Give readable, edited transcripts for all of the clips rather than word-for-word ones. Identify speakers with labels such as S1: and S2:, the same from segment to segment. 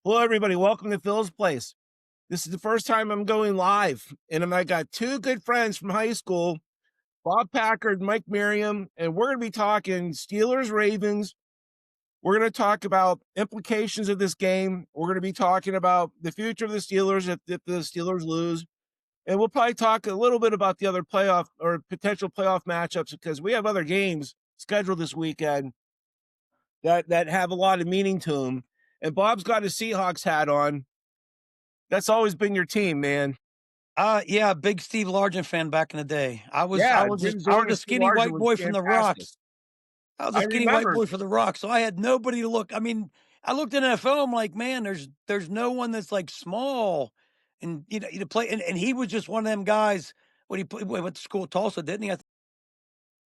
S1: Hello, everybody. Welcome to Phil's Place. This is the first time I'm going live, and I got two good friends from high school, Bob Packard, Mike Merriam, and we're going to be talking Steelers, Ravens. We're going to talk about implications of this game. We're going to be talking about the future of the Steelers if the Steelers lose, and we'll probably talk a little bit about the other playoff or potential playoff matchups because we have other games scheduled this weekend that have a lot of meaning to them. And Bob's got his Seahawks hat on. That's always been your team, man.
S2: Yeah, big Steve Largent fan back in the day. I was I
S1: Yeah,
S2: was a
S1: Jim
S2: I was
S1: Zorn
S2: a
S1: and Steve
S2: skinny
S1: Largent
S2: white
S1: was
S2: boy from the
S1: fantastic.
S2: Rocks. I was a
S1: I
S2: skinny white
S1: remember.
S2: boy for the Rocks, so I had nobody to look. I mean, I looked at NFL, I'm like, man, there's no one that's like small and to play. And he was just one of them guys when he went to school at Tulsa, didn't he? I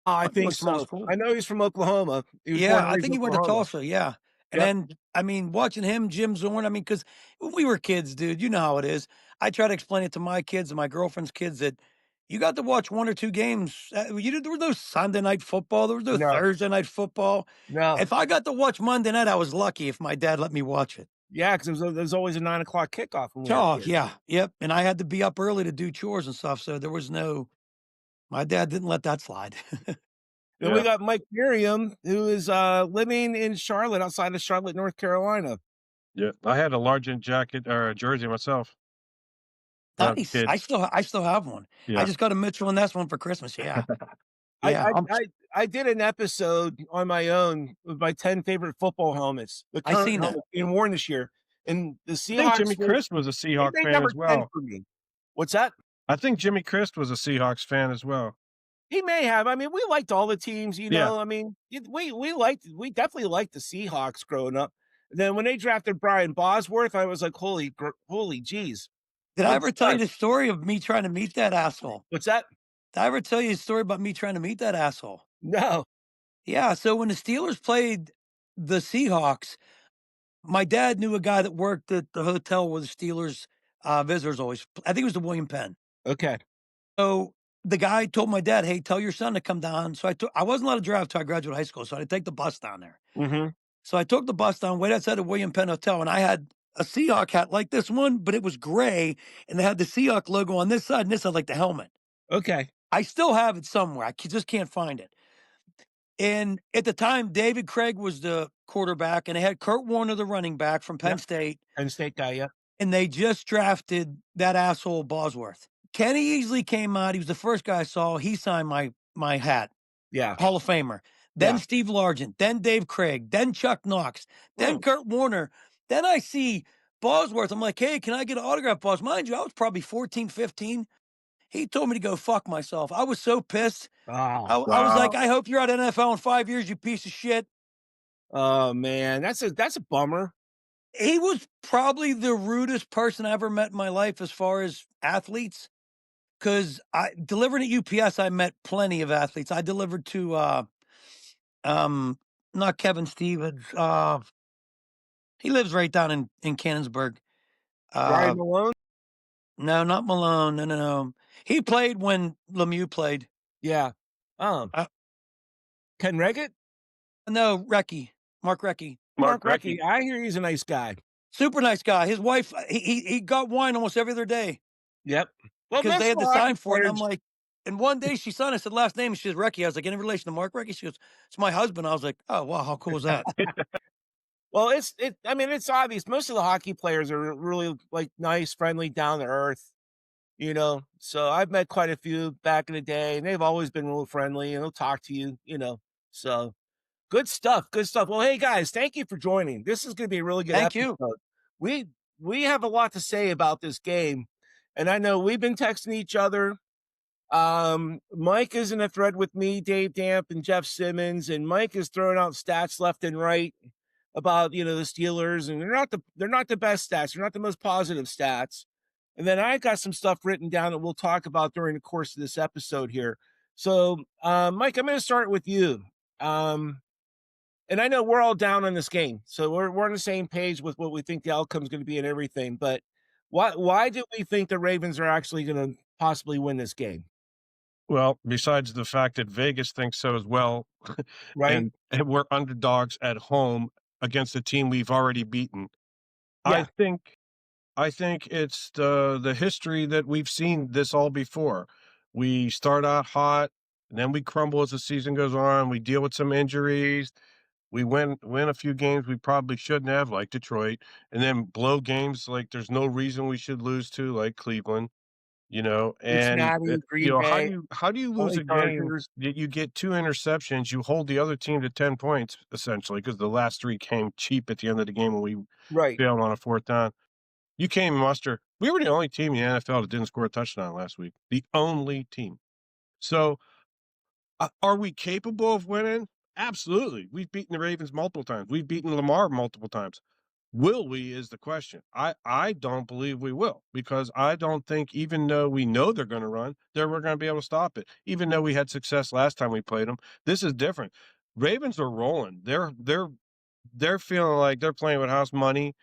S1: Oh, I
S2: think he
S1: think
S2: went to small
S1: so.
S2: school.
S1: I know he's from Oklahoma. He was born
S2: Yeah,
S1: and
S2: I
S1: raised
S2: think
S1: in
S2: he went to
S1: Oklahoma.
S2: Tulsa, yeah. And
S1: Yep.
S2: then, I mean, watching him, Jim Zorn, I mean, because when we were kids, dude, you know how it is. I try to explain it to my kids and my girlfriend's kids that you got to watch one or two games. There was no Sunday night football. There was no
S1: No,
S2: Thursday night football.
S1: no.
S2: If I got to watch Monday night, I was lucky if my dad let me watch it.
S1: Yeah, because there's always a 9 o'clock kickoff when we were
S2: Oh,
S1: kids.
S2: yeah. Yep. And I had to be up early to do chores and stuff. So there was my dad didn't let that slide.
S1: Then we
S3: Yeah,
S1: got Mike Merriam, who is living in Charlotte, outside of Charlotte, North Carolina.
S3: yeah. I had a Largent jacket or a jersey myself when I was a
S2: Nice.
S3: kid.
S2: I still have one. I
S3: Yeah.
S2: just got a Mitchell and Ness one for Christmas. Yeah.
S1: I
S2: Yeah.
S1: I I I did an episode on my own with my 10 favorite football helmets, the
S2: I
S1: current
S2: seen that.
S1: helmets being worn this year, and the
S3: I think
S1: Seahawks
S3: Jimmy
S1: were
S3: Christ was a Seahawk
S1: they
S3: fan
S1: number
S3: as
S1: 10
S3: well.
S1: for me. What's that?
S3: I think Jimmy Christ was a Seahawks fan as well.
S1: He may have. I mean, we liked all the teams, you
S3: Yeah.
S1: know. I mean, we definitely liked the Seahawks growing up. Then when they drafted Brian Bosworth, I was like, holy jeez,
S2: Did I
S1: good
S2: ever tell you
S1: stuff.
S2: the story of me trying to meet that asshole?
S1: What's that?
S2: Did I ever tell you a story about me trying to meet that asshole?
S1: No.
S2: Yeah. So when the Steelers played the Seahawks, my dad knew a guy that worked at the hotel where the Steelers visitors always. I think it was the William Penn.
S1: Okay.
S2: So the guy told my dad, "Hey, tell your son to come down." So I wasn't allowed to drive till I graduated high school, so I had to take the bus down there.
S1: Hmm.
S2: So I took the bus down, wait outside the William Penn Hotel, and I had a Seahawk hat like this one, but it was gray, and they had the Seahawk logo on this side, and this side like the helmet.
S1: Okay.
S2: I still have it somewhere. Just can't find it. And at the time, David Craig was the quarterback, and they had Kurt Warner, the running back from Penn
S1: Yep.
S2: State,
S1: Penn State guy. Yep.
S2: and they just drafted that asshole Bosworth. Kenny Easley came out. He was the first guy I saw. He signed my hat.
S1: Yeah.
S2: Hall of Famer. Then
S1: Yeah.
S2: Steve Largent, then Dave Craig, then Chuck Knox, then
S1: Mm.
S2: Kurt Warner. Then I see Bosworth. I'm like, hey, can I get an autograph, boss? Mind you, I was probably 14, 15. He told me to go fuck myself. I was so pissed.
S1: Oh,
S2: I was like,
S3: Wow.
S2: I hope you're out of NFL in 5 years, you piece of shit.
S1: oh man, that's a bummer.
S2: He was probably the rudest person I ever met in my life as far as athletes. Because I delivering at UPS, I met plenty of athletes. I delivered to um not Kevin Stevens. He lives right down in Cannonsburg.
S1: Ryan
S2: Uh,
S1: Malone.
S2: no, not Malone. No, no, no. He played when Lemieux played.
S1: Yeah. Um.
S2: Uh,
S1: Ken Reggett.
S2: no, Recky, Mark Recky,
S3: Mark
S1: Mark Recchi.
S3: Recchi.
S1: I hear he's a nice guy.
S2: super nice guy. His wife, he got wine almost every other day
S1: Yep. Well,
S2: because
S1: most
S2: they
S1: of
S2: had
S1: the
S2: to
S1: hockey
S2: sign for it. And I'm
S1: players.
S2: like, and one day she signed. I said last name. She says Recky. I was like, any relation to Mark Recky? She goes, it's my husband. I was like, oh wow, how cool is that?
S1: Well, I mean, it's obvious. Most of the hockey players are really like nice, friendly, down to earth. You know, so I've met quite a few back in the day, and they've always been real friendly, and they'll talk to you. You know, so good stuff. Good stuff. Well, hey guys, thank you for joining. This is going to be a really good
S2: Thank you.
S1: episode. We we have a lot to say about this game, and I know we've been texting each other. Mike is in a thread with me, Dave Damp, and Jeff Simmons, and Mike is throwing out stats left and right about the Steelers, and they're not the best stats. They're not the most positive stats. And then I got some stuff written down that we'll talk about during the course of this episode here. So, Mike, I'm going to start with you. And I know we're all down on this game, so we're on the same page with what we think the outcome is going to be and everything. But why do we think the Ravens are actually going to possibly win this game?
S3: Well, besides the fact that Vegas thinks so as well,
S1: Right?
S3: and we're underdogs at home against a team we've already beaten. I
S1: Yeah,
S3: think I think it's the history that we've seen this all before. We start out hot, and then we crumble as the season goes on. We deal with some injuries. We win a few games we probably shouldn't have, like Detroit, and then blow games like there's no reason we should lose to, like Cleveland. And
S1: Cincinnati, Green
S3: how
S1: Bay,
S3: do you lose
S1: LA
S3: a game
S1: Chargers.
S3: that you get 2 interceptions, you hold the other team to 10 points essentially because the last 3 came cheap at the end of the game when we
S1: Right.
S3: failed on a 4th down. You came muster. We were the only team in the NFL that didn't score a touchdown last week. The only team. So, are we capable of winning? Absolutely. We've beaten the Ravens multiple times. We've beaten Lamar multiple times. Will we is the question. I don't believe we will because I don't think even though we know they're going to run, that we're going to be able to stop it. Even though we had success last time we played them, this is different. Ravens are rolling. They're feeling like they're playing with house money.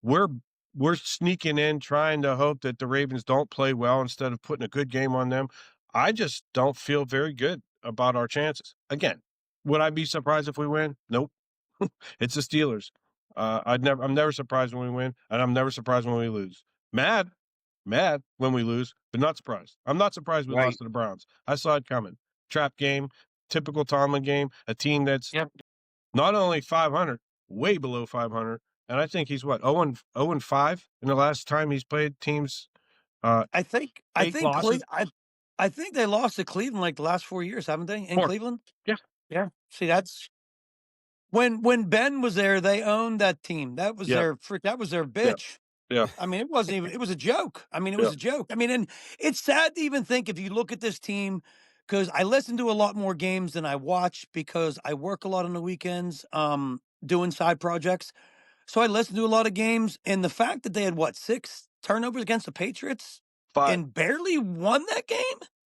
S3: We're we're sneaking in trying to hope that the Ravens don't play well instead of putting a good game on them. I just don't feel very good about our chances. Again, would I be surprised if we win? Nope. It's the Steelers. I'm never surprised when we win, and I'm never surprised when we lose. Mad, mad when we lose, but not surprised. I'm not surprised we
S1: Right.
S3: lost to the Browns. I saw it coming. Trap game, typical Tomlin game, a team that's
S2: Yep.
S3: not only 500, way below 500, and I think he's what 0-5 in the last time he's played teams.
S2: I think I
S3: 8
S2: think Cle
S3: losses.
S2: I think they lost to Cleveland like the last 4 years, haven't they, in
S3: 4.
S2: Cleveland?
S3: Yeah,
S2: Yeah. See, that's when Ben was there, they owned that team.
S3: yeah,
S2: That was their
S3: yeah,
S2: bitch.
S3: yeah,
S2: I mean, it wasn't even it was a joke. I mean, it
S3: yeah.
S2: was a joke. I mean, and it's sad to even think if you look at this team, because I listen to a lot more games than I watch because I work a lot on the weekends, doing side projects. So I listened to a lot of games, and the fact that they had what, 6 turnovers against the Patriots
S3: 5.
S2: and barely won that game?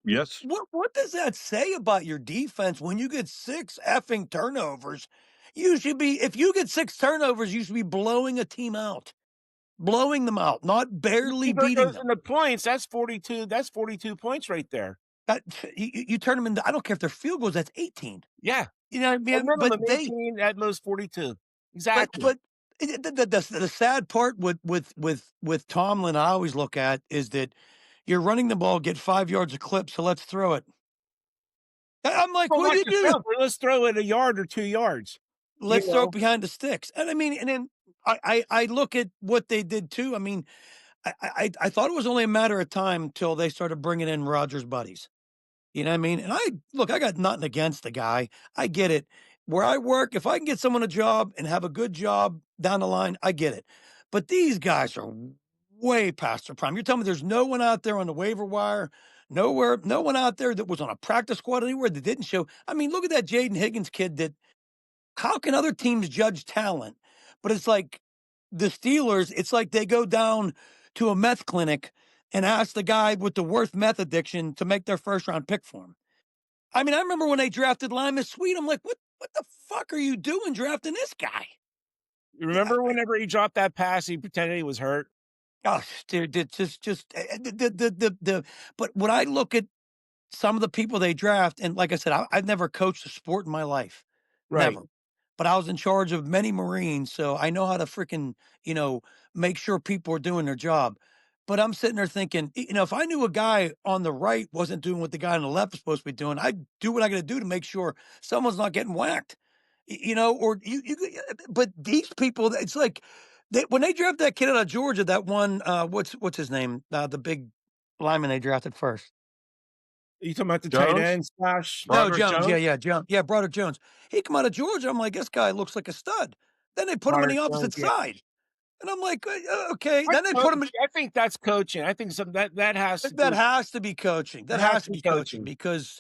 S3: Yes.
S2: What does that say about your defense when you get 6 effing turnovers? You should be if you get 6 turnovers, you should be blowing a team out. Blowing them out, not barely
S1: Keeper
S2: beating
S1: goes
S2: them.
S1: into points. That's 42. That's 42 points right there.
S2: That you turn them into I don't care if they're field goals, that's 18.
S1: Yeah.
S2: You know what I
S1: A
S2: mean?
S1: minimum 18, at most 42. Exactly.
S2: But the sad part with Tomlin I always look at is that you're running the ball, get 5 yards a clip, so let's throw it. I'm like,
S1: Well,
S2: "What do
S1: like
S2: you
S1: you said,
S2: do?"
S1: let's throw it a yard or 2 yards. You
S2: Let's throw it
S1: know,
S2: behind the sticks. And I mean, and then I look at what they did too. I mean, I thought it was only a matter of time till they started bringing in Rogers' buddies. You know what I mean? And I got nothing against the guy. I get it. Where I work, if I can get someone a job and have a good job down the line, I get it. But these guys are way past their prime. You're telling me there's no one out there on the waiver wire, nowhere, no one out there that was on a practice squad anywhere that didn't show. I mean, look at that Jaden Higgins kid that how can other teams judge talent? But it's like the Steelers, it's like they go down to a meth clinic and ask the guy with the worst meth addiction to make their first round pick for him. I mean, I remember when they drafted Lima Sweet. I'm like, what the fuck are you doing drafting this guy?
S1: you
S2: Yeah,
S1: remember whenever he dropped that pass, he pretended he was hurt?
S2: oh, dude, it's just but when I look at some of the people they draft, and like I said, I've never coached a sport in my life.
S1: Right.
S2: Never. But I was in charge of many Marines, so I know how to freaking, make sure people are doing their job. But I'm sitting there thinking, if I knew a guy on the right wasn't doing what the guy on the left was supposed to be doing, I'd do what I got to do to make sure someone's not getting whacked. Or but these people, it's like when they draft that kid out of Georgia, that one, what's his name? The big lineman they drafted first.
S1: You talking about the tight
S3: Jones?
S1: end slash
S2: No,
S3: Broderick
S2: Jones. Yeah,
S3: Jones?
S2: yeah, Jones. Yeah, Broderick Jones. He come out of Georgia. I'm like, this guy looks like a stud. Then they put him on the
S1: Broderick
S2: opposite
S1: Jones? Yeah.
S2: side, and I'm like, okay.
S1: That's
S2: Then they put him.
S1: coach. I think that's coaching. I think some that has to
S2: That
S1: do.
S2: has to be coaching. That
S1: That has
S2: has
S1: to
S2: to
S1: be
S2: be coaching
S1: coaching.
S2: because,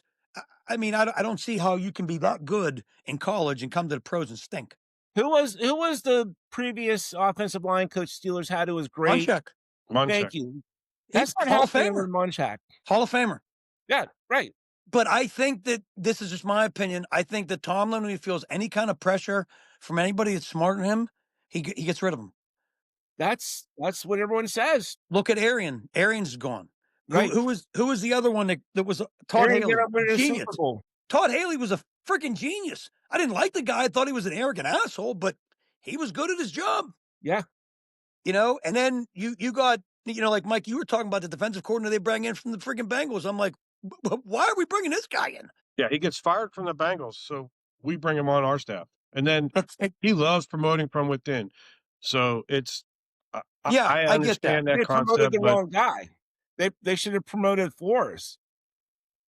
S2: I mean, I don't see how you can be that good in college and come to the pros and stink.
S1: Who was the previous offensive line coach Steelers had who was great?
S2: Munchak,
S3: Munchak.
S1: Thank you.
S2: he's
S1: That's not
S2: Hall of
S1: helping
S2: Famer.
S1: with Munchak.
S2: Hall of Famer.
S1: Yeah, right.
S2: But I think that this is just my opinion. I think that Tomlin, when he feels any kind of pressure from anybody that's smarter than him, he gets rid of them.
S1: That's what everyone says.
S2: Look at Arian. Arian's gone.
S1: Right.
S2: Who was the other one that was Todd
S1: Aaron get
S2: Haley?
S1: up with a
S2: Genius.
S1: Super Bowl.
S2: Todd Haley was a freaking genius. I didn't like the guy. I thought he was an arrogant asshole, but he was good at his job.
S1: Yeah.
S2: And then you got, like Mike, you were talking about the defensive coordinator they bring in from the freaking Bengals. I'm like, why are we bringing this guy in?
S3: Yeah, he gets fired from the Bengals, so we bring him on our staff. And then
S2: That's
S3: he loves promoting from within. So it's
S2: Yeah,
S3: I
S2: I get that.
S3: understand that
S1: They promoted
S3: concept,
S1: the
S3: but
S1: wrong guy. They should have promoted Flores.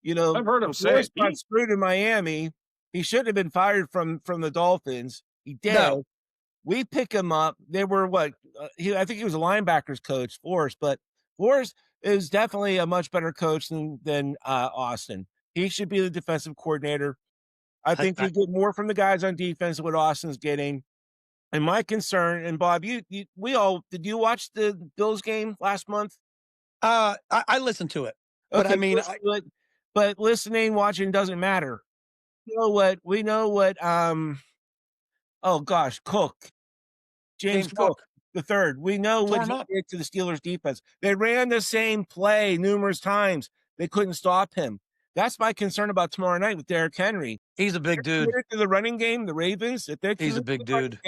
S3: I've heard him say
S1: Flores
S3: it.
S1: got screwed in Miami. He should have been fired from the Dolphins. He did.
S2: No.
S1: We pick him up. They were what? I think he was a linebackers coach, Flores, but Flores is definitely a much better coach than Austin. He should be the defensive coordinator. I think you get more from the guys on defense than what Austin's getting. And my concern, and Bob, did you watch the Bills game last month?
S2: I listened to it, but
S1: Okay,
S2: I mean,
S1: but listening, watching doesn't matter. We know what, oh gosh, James Cook the third. We know what he did to the Steelers defense. They ran the same play numerous times. They couldn't stop him. That's my concern about tomorrow night with Derrick Henry.
S2: He's a big dude.
S1: To the running game, the Ravens, if they're
S2: He's a big dude.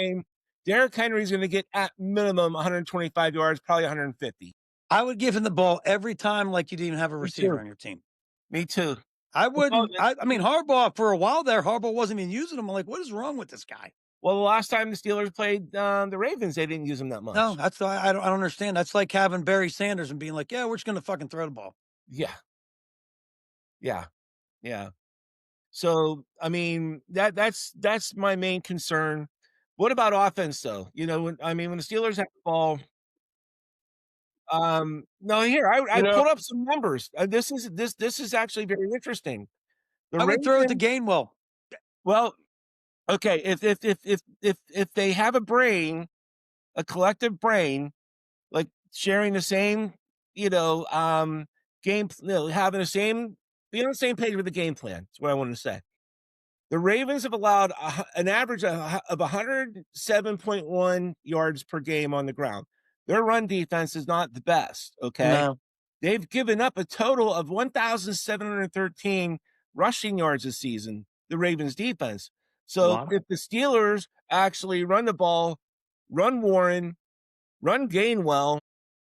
S1: Derrick Henry's going to get at minimum 125 yards, probably 150.
S2: I would give him the ball every time like you didn't even have a receiver on your team.
S1: Me too.
S2: I wouldn't. I mean, Harbaugh, for a while there, Harbaugh wasn't even using him. I'm like, what is wrong with this guy?
S1: Well, the last time the Steelers played the Ravens, they didn't use him that much.
S2: No, that's I don't understand. That's like having Barry Sanders and being like, yeah, we're just going to fucking throw the ball.
S1: Yeah. So, I mean, that's my main concern. What about offense, though? When the Steelers have the ball. No, here I pulled up some numbers. This is actually very interesting.
S2: I would throw it to Gainwell.
S1: Well, okay, if they have a brain, a collective brain, like sharing the same, having the same, being on the same page with the game plan. That's what I wanted to say. The Ravens have allowed an average of 107.1 yards per game on the ground. Their run defense is not the best, okay?
S2: No.
S1: They've given up a total of 1,713 rushing yards this season, the Ravens defense. So if the Steelers actually run the ball, run Warren, run Gainwell,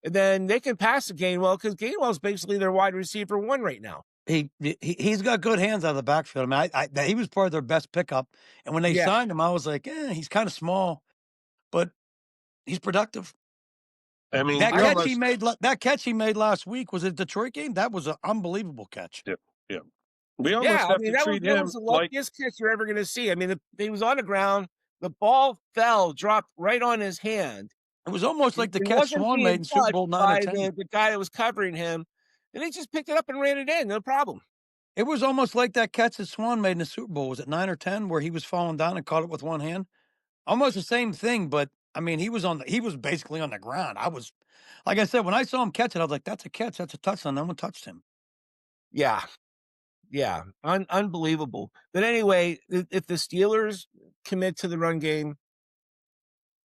S1: and then they can pass to Gainwell because Gainwell's basically their wide receiver one right now.
S2: He's got good hands out of the backfield. I mean, he was part of their best pickup. And when they signed him, I was like, he's kind of small, but he's productive.
S3: I mean,
S2: that catch he made last week was a Detroit game. That was an unbelievable catch.
S3: Yeah. We almost have to treat him
S1: was the luckiest catch you're ever going to see. I mean, he was on the ground. The ball dropped right on his hand.
S2: It was almost like the catch Swan made in Super Bowl 9 or 10.
S1: The guy that was covering him, and he just picked it up and ran it in. No problem.
S2: It was almost like that catch that Swan made in the Super Bowl. Was it 9 or 10 where he was falling down and caught it with one hand? Almost the same thing, but I mean, he was basically on the ground. Like I said, when I saw him catch it, I was like, that's a catch. That's a touchdown. No one touched him.
S1: Yeah. Unbelievable. But anyway, if the Steelers commit to the run game,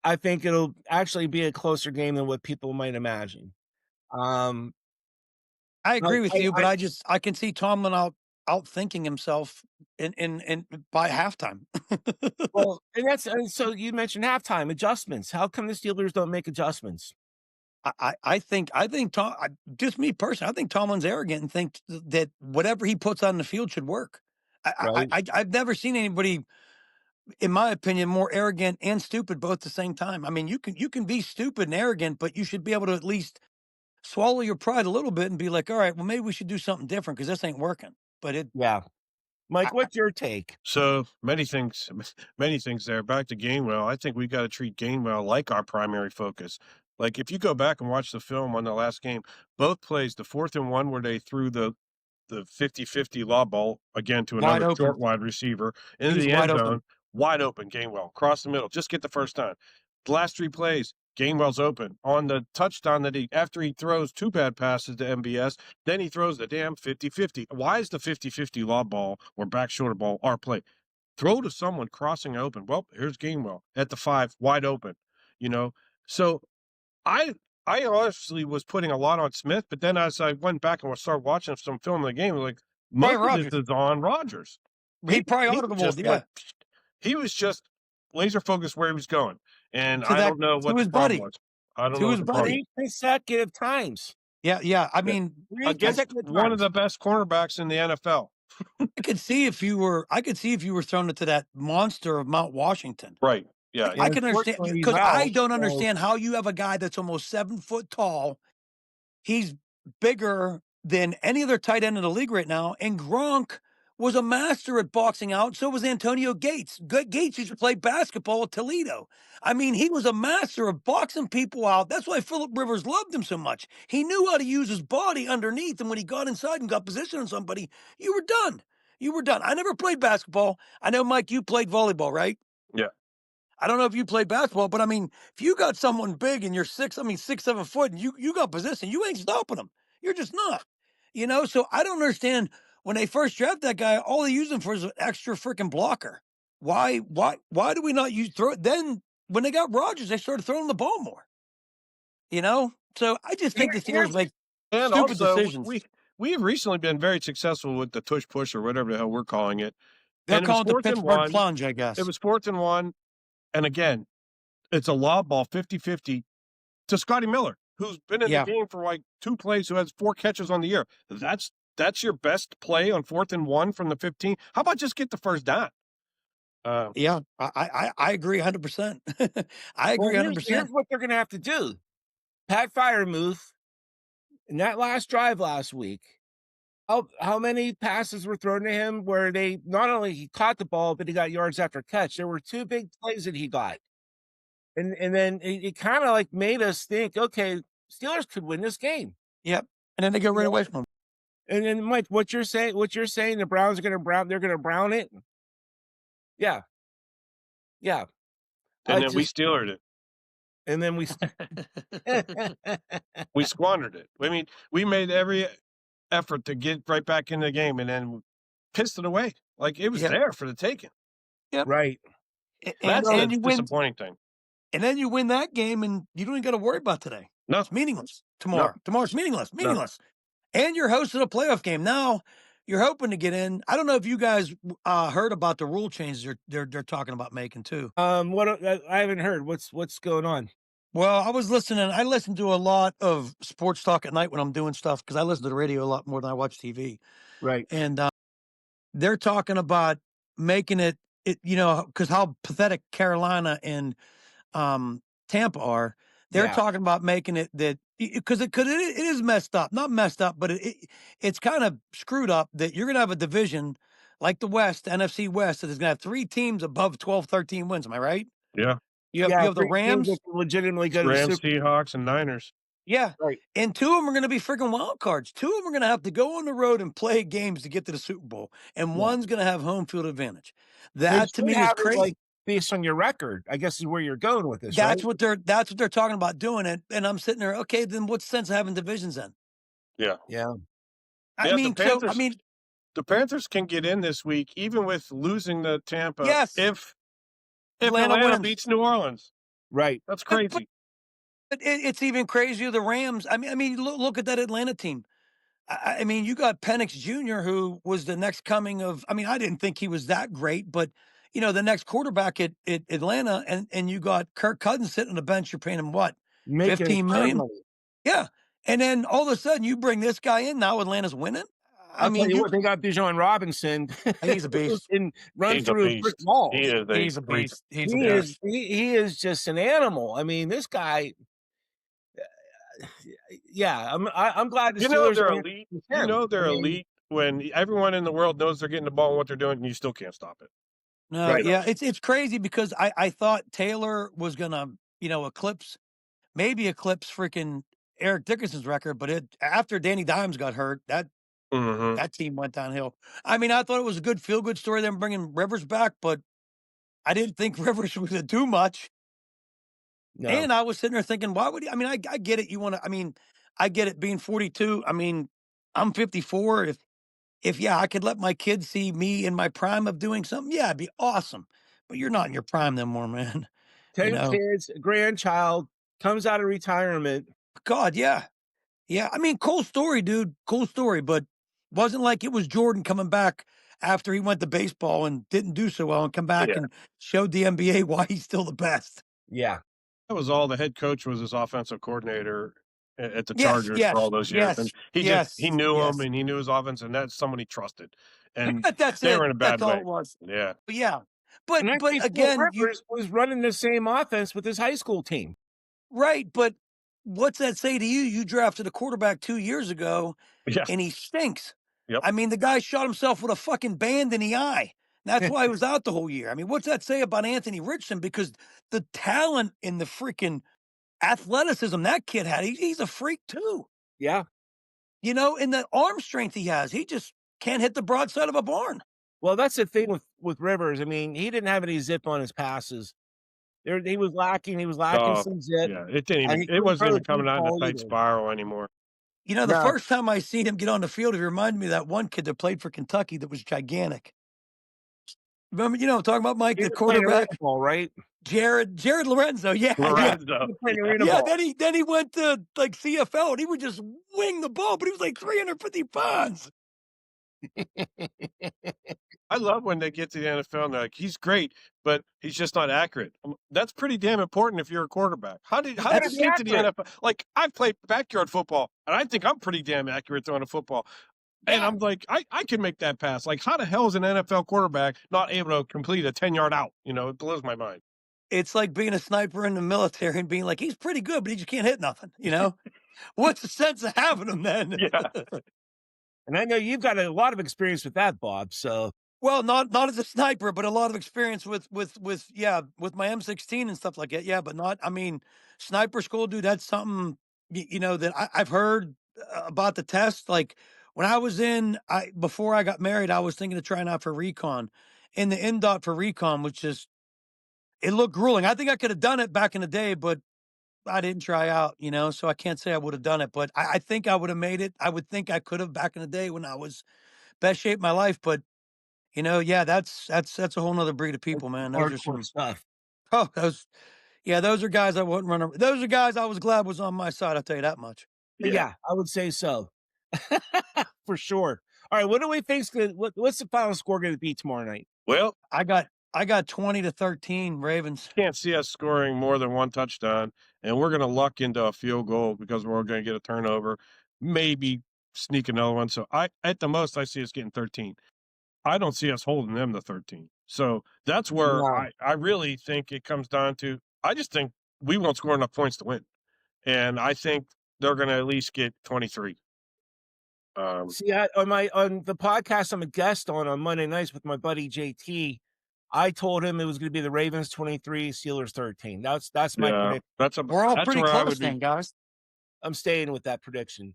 S1: I think it'll actually be a closer game than what people might imagine.
S2: I agree with you, but I can see Tomlin out thinking himself in by halftime.
S1: Well, and so you mentioned halftime adjustments. How come the Steelers don't make adjustments?
S2: I think just me personally, I think Tomlin's arrogant and thinks that whatever he puts on the field should work. I've never seen anybody, in my opinion, more arrogant and stupid both at the same time. I mean, you can be stupid and arrogant, but you should be able to at least swallow your pride a little bit and be like, all right, well, maybe we should do something different because this ain't working. But
S1: Mike, what's your take?
S3: So many things there. Back to Gainwell. I think we got to treat Gainwell like our primary focus. Like if you go back and watch the film on the last game, both plays, the 4th and 1 where they threw the 50-50 lob ball again to another short wide receiver into the end zone, wide open, Gainwell, across the middle, just get the first time. The last 3 plays, Gainwell's open. On the touchdown after he throws 2 bad passes to MBS, then he throws the damn 50-50. Why is the 50-50 lob ball or back shoulder ball our play? Throw to someone crossing open. Well, here's Gainwell at the 5, wide open, So I honestly was putting a lot on Smith, but then as I went back and started watching some film of the game, like, most of this is on Rodgers.
S2: He probably audible, yeah.
S3: He was just laser focused where he was going. And I don't know what the problem was. I don't
S2: To
S3: know what
S2: his
S3: the problem
S2: buddy.
S1: 3 consecutive times.
S2: Yeah, yeah. I
S3: Yeah.
S2: mean,
S1: 3
S2: I
S3: against
S1: consecutive
S3: one of
S1: times.
S3: the best cornerbacks in the NFL.
S2: I could see if you were thrown into that monster of Mount Washington.
S3: Right. Yeah.
S1: And
S2: I can understand
S1: unfortunately, he's
S2: because I
S1: out,
S2: don't
S1: so
S2: understand how you have a guy that's almost 7 foot tall. He's bigger than any other tight end in the league right now. And Gronk was a master at boxing out. So was Antonio Gates. Gates used to play basketball at Toledo. I mean, he was a master of boxing people out. That's why Philip Rivers loved him so much. He knew how to use his body underneath. And when he got inside and got position on somebody, you were done. You were done. I never played basketball. I know, Mike, you played volleyball, right?
S3: Yeah.
S2: I don't know if you played basketball, but I mean, if you got someone big and you're 6, 7 foot, and you got position, you ain't stopping them. You're just not. So I don't understand when they first draft that guy, all they use him for is an extra freaking blocker. Why do we not use throw it? Then when they got Rodgers, they started throwing the ball more. So I just think the Steelers
S1: here's
S2: make
S3: And
S2: stupid
S3: also,
S2: decisions.
S3: we've recently been very successful with the tush push or whatever the hell we're calling it.
S2: They're
S3: And it was
S2: calling it the
S3: 4th and
S2: Pittsburgh
S3: 1.
S2: plunge, I
S3: It
S2: guess.
S3: was 4th and 1. And again, it's a lob ball 50-50 to Scotty Miller, who's been in the
S2: Yeah.
S3: game for like 2 plays, who has 4 catches on the year. That's your best play on 4th and 1 from the 15. How about just get the first down?
S2: Yeah, I agree 100%. I
S1: well,
S2: agree
S1: here's
S2: 100%.
S1: what they're gonna have to do. Pat Freiermuth, in that last drive last week, how many passes were thrown to him where they not only he caught the ball, but he got yards after catch? There were 2 big plays that he got. And then it kinda, like, made us think, "Okay, Steelers could win this game."
S2: Yep. And then they go
S1: You
S2: right
S1: know?
S2: away from him.
S1: And then, Mike, what you're saying, the Browns are they're gonna brown it? Yeah. Yeah.
S3: And
S1: I
S3: then we
S1: just
S3: Steelered it.
S1: and then we
S3: We squandered it. I mean, we made every effort to get right back in the game and then pissed it away. Like it was
S2: Yep.
S3: there for the taking.
S2: Yep.
S1: Right.
S2: And
S3: That's
S1: So
S3: the
S2: you win,
S3: disappointing thing.
S2: and then you win that game, and you don't even got to worry about today.
S3: No,
S2: It's meaningless
S3: no,
S2: tomorrow. Tomorrow's meaningless.
S3: no.
S2: Meaningless. And you're hosting a playoff game now. You're hoping to get in. I don't know if you guys heard about the rule changes they're talking about making too.
S1: what I haven't heard. What's going on?
S2: Well, I was listening. I listen to a lot of sports talk at night when I'm doing stuff because I listen to the radio a lot more than I watch TV.
S1: Right.
S2: And they're talking about making it because how pathetic Carolina and Tampa are. They're
S1: Yeah.
S2: talking about making it that because it is messed up, not messed up, but it's kind of screwed up that you're going to have a division like the West, NFC West, that is going to have 3 teams above 12, 13 wins. Am I right?
S3: Yeah.
S2: You
S1: Yeah,
S2: have the
S1: 3 teams that
S2: Rams.
S1: can legitimately go to the
S3: Rams,
S1: Super
S3: Seahawks, and Niners.
S2: Yeah.
S1: Right.
S2: And 2 of them are going to be freaking wild cards. 2 of them are going to have to go on the road and play games to get to the Super Bowl. And
S1: Yeah.
S2: one's going to have home field advantage.
S1: They
S2: That to
S1: should
S2: me is
S1: have it,
S2: crazy.
S1: like, based on your record, I guess is where you're going with this, right?
S2: That's what they're talking about doing it. And I'm sitting there, okay, then what's the sense of having divisions then?
S3: Yeah.
S1: Yeah.
S2: I
S3: Yeah,
S2: mean,
S3: the Panthers can get in this week, even with losing to Tampa.
S2: yes,
S3: If
S2: Atlanta
S3: Atlanta
S2: wins.
S3: beats New Orleans,
S1: Right.
S3: that's
S2: But
S3: crazy.
S2: it's even crazier. The Rams. I mean, look at that Atlanta team. I mean, you got Penix Jr., who was the next coming of. I mean, I didn't think he was that great, but the next quarterback at Atlanta, and you got Kirk Cousins sitting on the bench. You're paying him what,
S1: Making
S2: 15
S1: ton of
S2: million?
S1: money.
S2: Yeah, and then all of a sudden you bring this guy in. Now Atlanta's winning. I
S1: I'll tell
S2: mean,
S1: you what, they got Bijan Robinson
S2: he's a
S1: who
S2: beast.
S1: can run
S3: He's a
S1: through brick
S3: beast.
S1: walls.
S3: He is
S2: He's a
S3: freak.
S2: beast. He's a
S1: He is
S2: beast.
S1: he is just an animal. I mean, this guy. Yeah, I'm glad the
S3: You know
S1: Steelers
S3: they're
S1: are
S3: elite.
S1: with
S3: You
S1: him.
S3: know they're
S1: I mean,
S3: elite when everyone in the world knows they're getting the ball and what they're doing, and you still can't stop it.
S2: No,
S1: Right.
S2: yeah, it's crazy because I thought Taylor was gonna eclipse freaking Eric Dickerson's record, but after Danny Dimes got hurt,
S3: Mm-hmm.
S2: that team went downhill. I mean, I thought it was a good feel good story them bringing Rivers back, but I didn't think Rivers was gonna do much.
S1: No.
S2: And I was sitting there thinking, why would he? I mean, I get it. I get it being 42. I mean, I'm 54. If I could let my kids see me in my prime of doing something, yeah, it'd be awesome. But you're not in your prime no more, man.
S1: 10 kids, a grandchild, comes out of retirement.
S2: God, yeah. Yeah. I mean, cool story, dude. Cool story, but wasn't like it was Jordan coming back after he went to baseball and didn't do so well and come back
S3: Yeah.
S2: and showed the NBA why he's still the best.
S1: Yeah.
S3: That was all. The head coach was his offensive coordinator at the
S2: Yes,
S3: Chargers for all
S2: yes,
S3: those years, and
S2: yes, yes,
S3: he knew him
S2: yes.
S3: and he knew his offense, and that's someone he trusted. And
S2: That's
S3: they were
S2: it.
S3: in a
S2: That's
S3: bad
S2: all
S3: way.
S2: it was.
S3: Yeah.
S2: But yeah.
S1: And I
S2: But
S1: think Phil
S2: again, you
S1: Rivers was running the same offense with his high school team.
S2: right, but what's that say to you? You drafted a quarterback 2 years ago
S3: Yeah.
S2: and he stinks.
S3: Yep.
S2: I mean, the guy shot himself with a fucking band in the eye. That's why he was out the whole year. I mean, what's that say about Anthony Richardson? Because the talent and the freaking athleticism that kid had, he's a freak too.
S1: Yeah.
S2: You know, and the arm strength he has, he just can't hit the broadside of a barn.
S1: Well, that's the thing with Rivers. I mean, he didn't have any zip on his passes. He was lacking. He was lacking
S3: Oh,
S1: some zip,
S3: yeah. It didn't
S1: and
S3: even.
S1: he
S3: It
S1: couldn't
S3: wasn't
S1: throw the
S3: even
S1: deep
S3: coming out in a
S1: ball
S3: tight
S1: either.
S3: spiral anymore.
S2: You know, the
S1: No.
S2: first time I seen him get on the field, he reminded me of that one kid that played for Kentucky that was gigantic. Remember, I'm talking about Mike,
S1: He
S2: the
S1: was playing arena
S2: quarterback,
S1: ball, right?
S2: Jared Lorenzo. Yeah, yeah.
S1: Yeah, he
S3: Lorenzo.
S1: was playing
S3: Yeah.
S1: arena
S2: Yeah,
S1: ball.
S2: then he went to like CFL and he would just wing the ball, but he was like 350 pounds.
S3: I love when they get to the NFL and they're like, he's great, but he's just not accurate. That's pretty damn important if you're a quarterback. How did
S1: Gotta
S3: you
S1: be
S3: get to the
S1: accurate.
S3: NFL? Like, I've played backyard football, and I think I'm pretty damn accurate throwing a football. And
S2: Yeah.
S3: I'm like, I can make that pass. Like, how the hell is an NFL quarterback not able to complete a 10-yard out? It blows my mind.
S2: It's like being a sniper in the military and being like, he's pretty good, but he just can't hit nothing, What's the sense of having him then?
S3: Yeah.
S1: And I know you've got a lot of experience with that, Bob. So
S2: Well, not as a sniper, but a lot of experience with my M16 and stuff like that. Yeah, but not. I mean, sniper school, dude. That's something that I've heard about the test. Like when I was before I got married, I was thinking of trying out for recon, and the NDOT for recon was just it looked grueling. I think I could have done it back in the day, but I didn't try out. So I can't say I would have done it, but I think I would have made it. I would think I could have back in the day when I was best shape of my life, but. Yeah, that's a whole nother breed of people, man. Those are
S1: hardcore
S2: some
S1: stuff.
S2: those are guys I wouldn't run over. Those are guys I was glad was on my side, I'll tell you that much.
S1: Yeah, I would say so. For sure. All right, what do we think's what's the final score going to be tomorrow night?
S3: Well,
S2: I got 20-13 Ravens.
S3: can't see us scoring more than one touchdown, and we're going to luck into a field goal because we're going to get a turnover, maybe sneak another one. So at the most, I see us getting 13. I don't see us holding them to 13. So that's where
S1: No.
S3: I really think it comes down to. I just think we won't score enough points to win, and I think they're going to at least get 23.
S1: See, on the podcast I'm a guest on Monday nights with my buddy JT, I told him it was going to be the Ravens 23, Steelers 13. That's my prediction.
S2: We're all
S3: that's
S2: pretty
S3: where I
S2: close
S3: would be.
S2: then, guys.
S1: I'm staying with that prediction.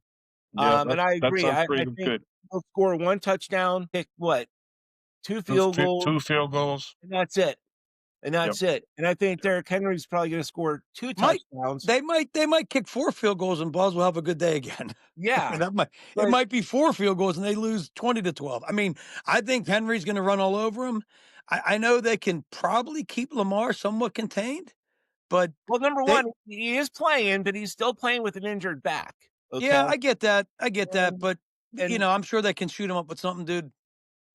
S3: Yeah,
S1: And I
S3: that
S1: agree.
S3: sounds
S1: I
S3: pretty
S1: think
S3: good.
S1: they'll score one touchdown, pick what? Two field goals,
S3: Two field goals.
S1: and that's it. And that's it. And I think Derrick Henry's probably going to score two touchdowns.
S2: They might kick 4 field goals and Buzz will have a good day again.
S1: Yeah.
S2: It might be 4 field goals and they lose 20-12. I mean, I think Henry's going to run all over him. I know they can probably keep Lamar somewhat contained, but
S1: well, number one, he is playing, but he's still playing with an injured back. Okay?
S2: Yeah, I get that. But I'm sure they can shoot him up with something, dude.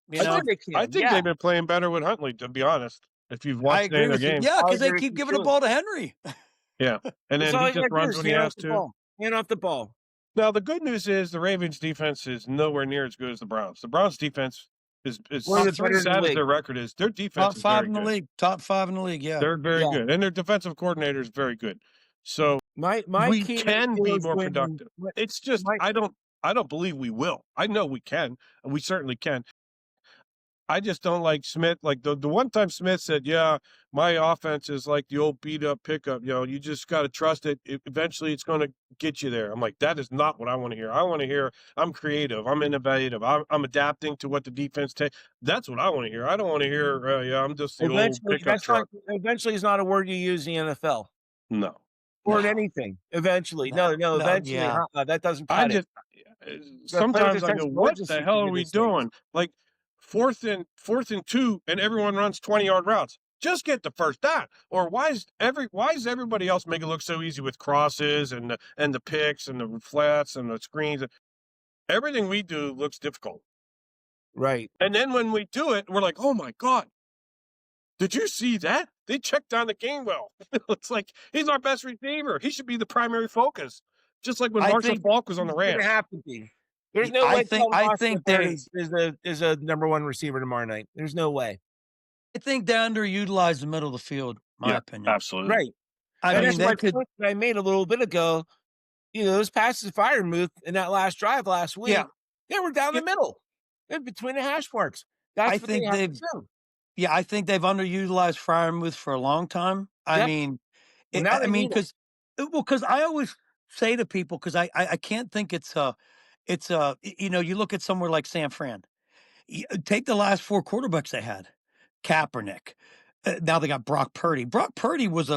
S1: I
S3: think they've been playing better with Huntley, to be honest. If you've watched any of their games.
S2: Yeah, because they keep giving the ball to Henry.
S3: Yeah. And then he just runs when he has to.
S1: Hand off the ball.
S3: Now, the good news is the Ravens defense is nowhere near as good as the Browns. The Browns defense is sad as their record is. Their defense is very good.
S2: Top 5 in the league, yeah.
S3: They're very good. And their defensive coordinator is very good. So
S1: we
S3: can be more productive. It's just I don't believe we will. I know we can, and we certainly can. I just don't like Smith. Like the one time Smith said, yeah, my offense is like the old beat up pickup. You just got to trust it. Eventually it's going to get you there. I'm like, that is not what I want to hear. I want to hear I'm creative. I'm innovative. I'm adapting to what the defense takes. That's what I want to hear. I don't want to hear, I'm just the old pickup truck.
S1: Eventually is not a word you use in the NFL.
S3: No.
S1: Or in anything. Eventually. No, eventually.
S2: Yeah.
S1: That doesn't cut it.
S3: Sometimes I go, what the hell are we doing? Like, fourth and 2 and everyone runs 20-yard routes. Just get the first down. Or why is everybody else make it look so easy with crosses and the picks and the flats and the screens? Everything we do looks difficult.
S1: Right.
S3: And then when we do it, we're like, oh my God, did you see that? They check down the game well. It's like he's our best receiver. He should be the primary focus. Just like when
S2: I
S3: Marshall
S2: think
S3: Faulk was on
S1: He's
S3: the
S1: going to
S3: Rams.
S1: have to be. There's no way Tom
S2: I
S1: Oscar
S2: think they
S1: is a number one receiver tomorrow night. There's no way.
S2: I think they underutilized the middle of the field, my
S3: Yeah,
S2: opinion.
S3: absolutely.
S1: Right.
S2: I
S1: And
S2: mean,
S1: that's
S2: they
S1: my
S2: could
S1: point that I made a little bit ago. You know, those passes fire move in that last drive last week,
S2: yeah.
S1: they were down the
S2: Yeah,
S1: middle in between the hash marks.
S2: I
S1: That's what they
S2: think
S1: have to
S2: they've
S1: do.
S2: I think they've underutilized Freiermuth for a long time. I
S1: Yep.
S2: mean,
S1: Well, now
S2: I
S1: they
S2: mean,
S1: need him.
S2: because I always say to people, because I can't think you look at somewhere like San Fran. Take the last 4 quarterbacks they had. Kaepernick. Now they got Brock Purdy. Brock Purdy was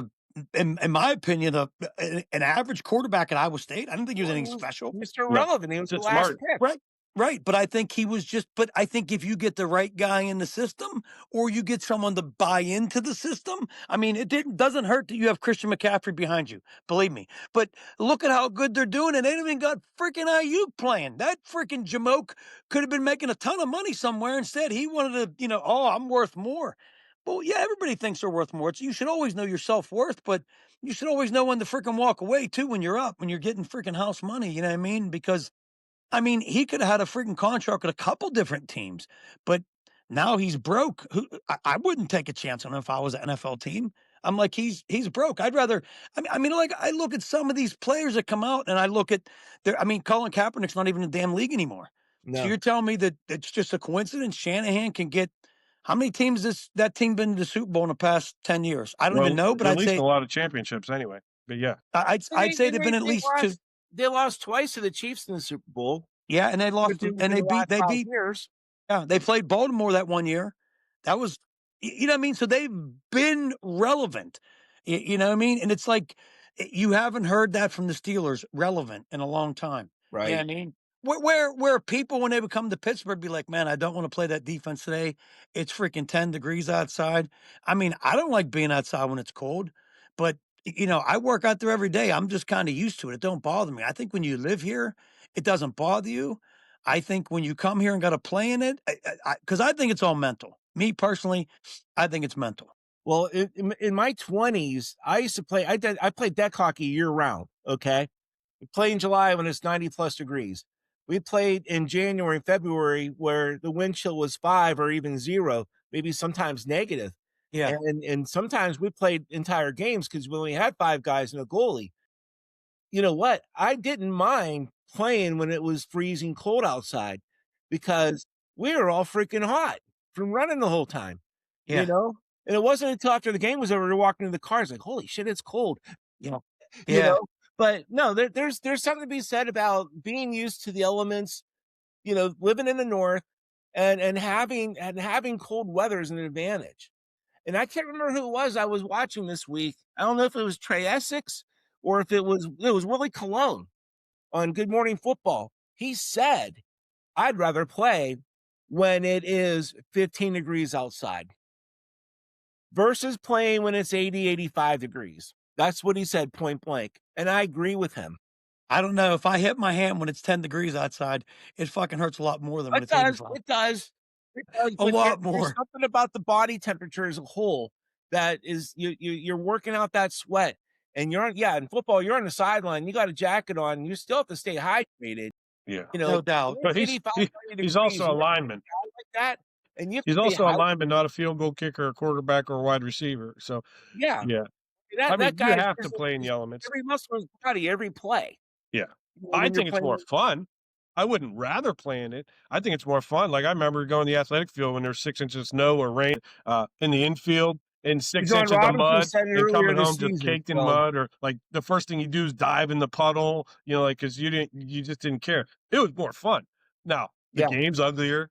S2: in my opinion, an average quarterback at Iowa State. I didn't think he was
S1: Well,
S2: anything special.
S1: he was still
S3: No,
S1: relevant. He was the
S3: just
S1: last
S3: smart.
S1: pick.
S2: Right. Right. But I think he was but I think if you get the right guy in the system or you get someone to buy into the system, I mean, doesn't hurt that you have Christian McCaffrey behind you. Believe me. But look at how good they're doing. And they even got freaking Ayuk playing. That freaking Jamoke could have been making a ton of money somewhere. Instead, he wanted to, oh, I'm worth more. Well, yeah, everybody thinks they're worth more. You should always know your self worth, but you should always know when to freaking walk away too when you're up, when you're getting freaking house money. You know what I mean? Because I mean, he could have had a freaking contract with a couple different teams, but now he's broke. I wouldn't take a chance on him if I was an NFL team. I'm like, he's broke. I'd rather. I mean, like I look at some of these players that come out, and I look at their. I mean, Colin Kaepernick's not even in the damn league anymore. So
S1: No.
S2: you're telling me that it's just a coincidence? Shanahan can get how many teams that team been to the Super Bowl in the past 10 years? I don't even
S3: Well,
S2: know, but
S3: at
S2: I'd
S3: least a
S2: say
S3: lot of championships anyway. But yeah,
S2: I'd say they've been at least two.
S1: They lost twice to the Chiefs in the Super Bowl.
S2: Yeah, and they lost,
S1: Within
S2: and
S1: the last
S2: they
S1: 5
S2: beat.
S1: years.
S2: Yeah, they played Baltimore that one year. That was, you know what I mean? So they've been relevant. You know what I mean? And it's like you haven't heard that from the Steelers relevant in a long time. You know what I
S1: Right.
S2: mean? Where people when they would come to Pittsburgh be like, man, I don't want to play that defense today. It's freaking 10 degrees outside. I mean, I don't like being outside when it's cold, but I work out there every day. I'm just kind of used to it. It don't bother me. I think when you live here, it doesn't bother you. I think when you come here and got to play in it, because I think it's all mental. Me personally, I think it's mental.
S1: Well, in my 20s, I used to play. I played deck hockey year round. Okay, we play in July when it's 90 plus degrees. We played in January and February where the wind chill was 5 or even 0, maybe sometimes negative.
S2: Yeah,
S1: And sometimes we played entire games because we only had 5 guys and a goalie. You know what? I didn't mind playing when it was freezing cold outside because we were all freaking hot from running the whole time, you
S2: yeah,
S1: know? And it wasn't until after the game was over, we were walking in the cars like, holy shit, it's cold,
S2: yeah,
S1: you
S2: yeah.
S1: know? But no, there's something to be said about being used to the elements, living in the north and having cold weather is an advantage. And I can't remember who it was I was watching this week. I don't know if it was Trey Essex or if it was Willie Colon on Good Morning Football. He said, I'd rather play when it is 15 degrees outside versus playing when it's 80, 85 degrees. That's what he said point blank. And I agree with him.
S2: I don't know if I hit my hand when it's 10 degrees outside, it fucking hurts a lot more than when
S1: It
S2: it's
S1: does.
S2: 85.
S1: It does. It does.
S2: A
S1: But
S2: lot
S1: there's
S2: more.
S1: something about the body temperature as a whole that is you're working out that sweat. And in football, you're on the sideline, you got a jacket on, you still have to stay hydrated.
S3: yeah.
S2: No
S1: When
S2: doubt.
S1: it's
S3: But
S1: 85, 90
S3: he's
S1: degrees
S3: also
S1: and
S3: a
S1: you're
S3: lineman.
S1: out like that, and you have to
S3: He's
S1: stay
S3: also a
S1: hydrated.
S3: lineman, not a field goal kicker, a quarterback, or a wide receiver. So
S1: Yeah.
S3: yeah, I
S1: That
S3: mean, you
S1: guy
S3: have to
S1: uses
S3: play in the elements.
S1: every muscle in his body, every play.
S3: Yeah. I
S1: When you're
S3: think it's more
S1: playing.
S3: fun. I wouldn't rather play in it. I think it's more fun. Like I remember going to the athletic field when there's 6 inches of snow or rain in the infield in 6
S1: John
S3: inches of
S1: Robinson
S3: mud
S1: said it
S3: and
S1: earlier
S3: coming
S1: this
S3: home just
S1: season.
S3: caked in
S1: So
S3: mud, or like the first thing you do is dive in the puddle, like because you just didn't care. It was more fun. Now the
S1: yeah.
S3: game's uglier.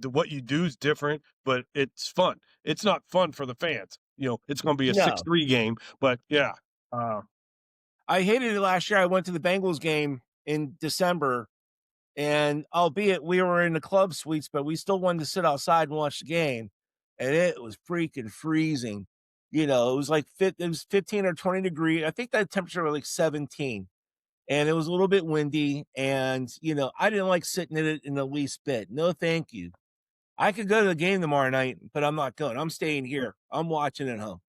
S3: What you do is different, but it's fun. It's not fun for the fans. It's going to be a
S1: No.
S3: 6-3 game, but yeah.
S1: I hated it last year. I went to the Bengals game in December, and albeit we were in the club suites, but we still wanted to sit outside and watch the game. And it was freaking freezing. It was like it was 15 or 20 degrees. I think that temperature was like 17. And it was a little bit windy. And, I didn't like sitting in it in the least bit. No, thank you. I could go to the game tomorrow night, but I'm not going. I'm staying here. I'm watching at home.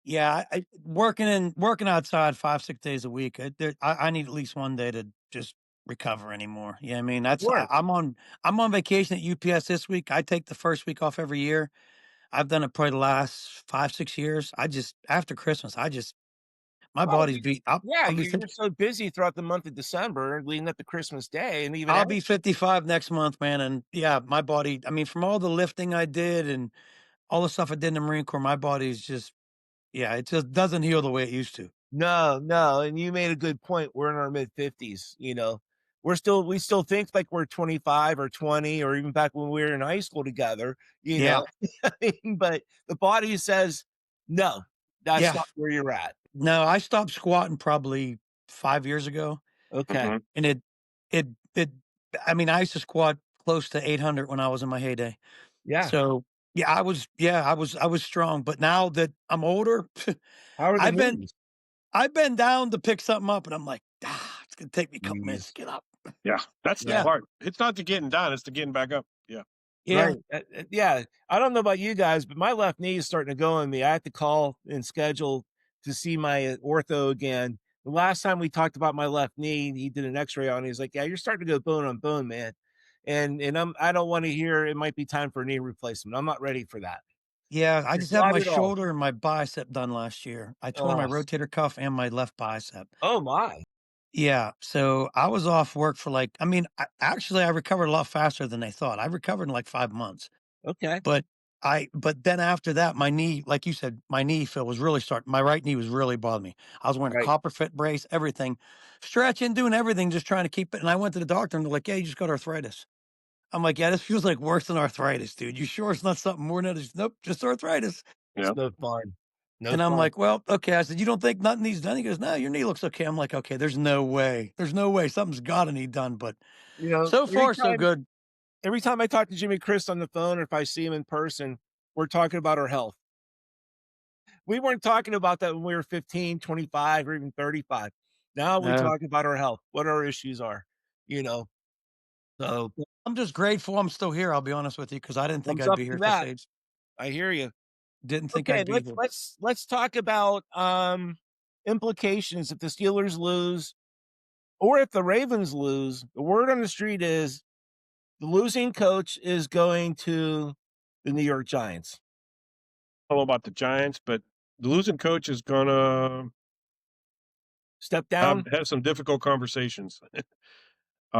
S2: Yeah, working outside 5, 6 days a week. I need at least one day to just recover anymore. Yeah, I mean
S1: Of
S2: that's
S1: course.
S2: I'm on vacation at UPS this week. I take the first week off every year. I've done it probably the last 5, 6 years. I just after Christmas, my
S1: Well,
S2: body's beat.
S1: yeah,
S2: I'll be
S1: you're so busy throughout the month of December leading up to Christmas Day and even
S2: I'll
S1: after.
S2: be 55 next month, man. And yeah, my body. I mean, from all the lifting I did and all the stuff I did in the Marine Corps, my body's just yeah, it just doesn't heal the way it used to.
S1: No, no, and you made a good point. We're in our mid-50s, we still think like we're 25 or 20 or even back when we were in high school together, you
S2: Yeah,
S1: know? But the body says, "No, that's
S2: yeah.
S1: not where you're at."
S2: No, I stopped squatting probably 5 years ago.
S1: Okay.
S3: Mhm.
S2: And it it I mean, I used to squat close to 800 when I was in my heyday.
S1: Yeah.
S2: So, I was strong, but now that I'm older,
S1: How are the
S2: I've been
S1: knees?
S2: I've been down to pick something up and I'm like, it's gonna take me a couple minutes to
S1: Knees.
S2: get up."
S3: Yeah, that's the
S1: Yeah.
S2: Yeah,
S3: part. It's not the getting down; it's the getting back up. Yeah.
S2: yeah,
S1: Right. Yeah. I don't know about you guys, but my left knee is starting to go on me. I have to call and schedule to see my ortho again. The last time we talked about my left knee, he did an X-ray on it. He's like, "Yeah, you're starting to go bone on bone, man." And I don't want to hear it might be time for a knee replacement. I'm not ready for that.
S2: yeah, I just had
S1: Not
S2: my
S1: at all.
S2: shoulder and my bicep done last year. I tore my
S1: Oh,
S2: rotator cuff and my left bicep.
S1: oh my.
S2: Yeah, so I was off work for like I mean, I recovered a lot faster than they thought. I recovered in like 5 months.
S1: Okay.
S2: But but then after that, my knee, like you said, my knee feel was really starting my right knee was really bothering me. I was wearing a
S1: Right.
S2: copper fit brace, everything, stretching, doing everything, just trying to keep it. And I went to the doctor and they're like, "Yeah, you just got arthritis." I'm like, "Yeah, this feels like worse than arthritis, dude. You sure it's not something more than that?" Nope, just arthritis.
S1: It's
S3: Yeah.
S1: no fun. No
S2: And I'm
S1: fun.
S2: like, "Well, okay." I said, "You don't think nothing needs done?" He goes, "No, your knee looks okay." I'm like, "Okay, there's no way. There's no way something's got to need done." But
S1: You know,
S2: so
S1: every
S2: far, so
S1: time
S2: good.
S1: every time I talk to Jimmy Chris on the phone or if I see him in person, we're talking about our health. We weren't talking about that when we were 15, 25, or even 35. Now we
S2: No,
S1: talk about our health, what our issues are, you know? So,
S2: I'm just grateful I'm still here. I'll be honest with you because I didn't think
S1: thumbs
S2: I'd
S1: up
S2: be here
S1: to
S2: at this
S1: that.
S2: age.
S1: I hear you.
S2: Didn't think
S1: Okay,
S2: I'd be here.
S1: let's talk about, implications if the Steelers lose or if the Ravens lose. The word on the street is the losing coach is going to the New York Giants.
S3: I don't know about the Giants, but the losing coach is gonna
S1: Step
S3: have
S1: down.
S3: have some difficult conversations.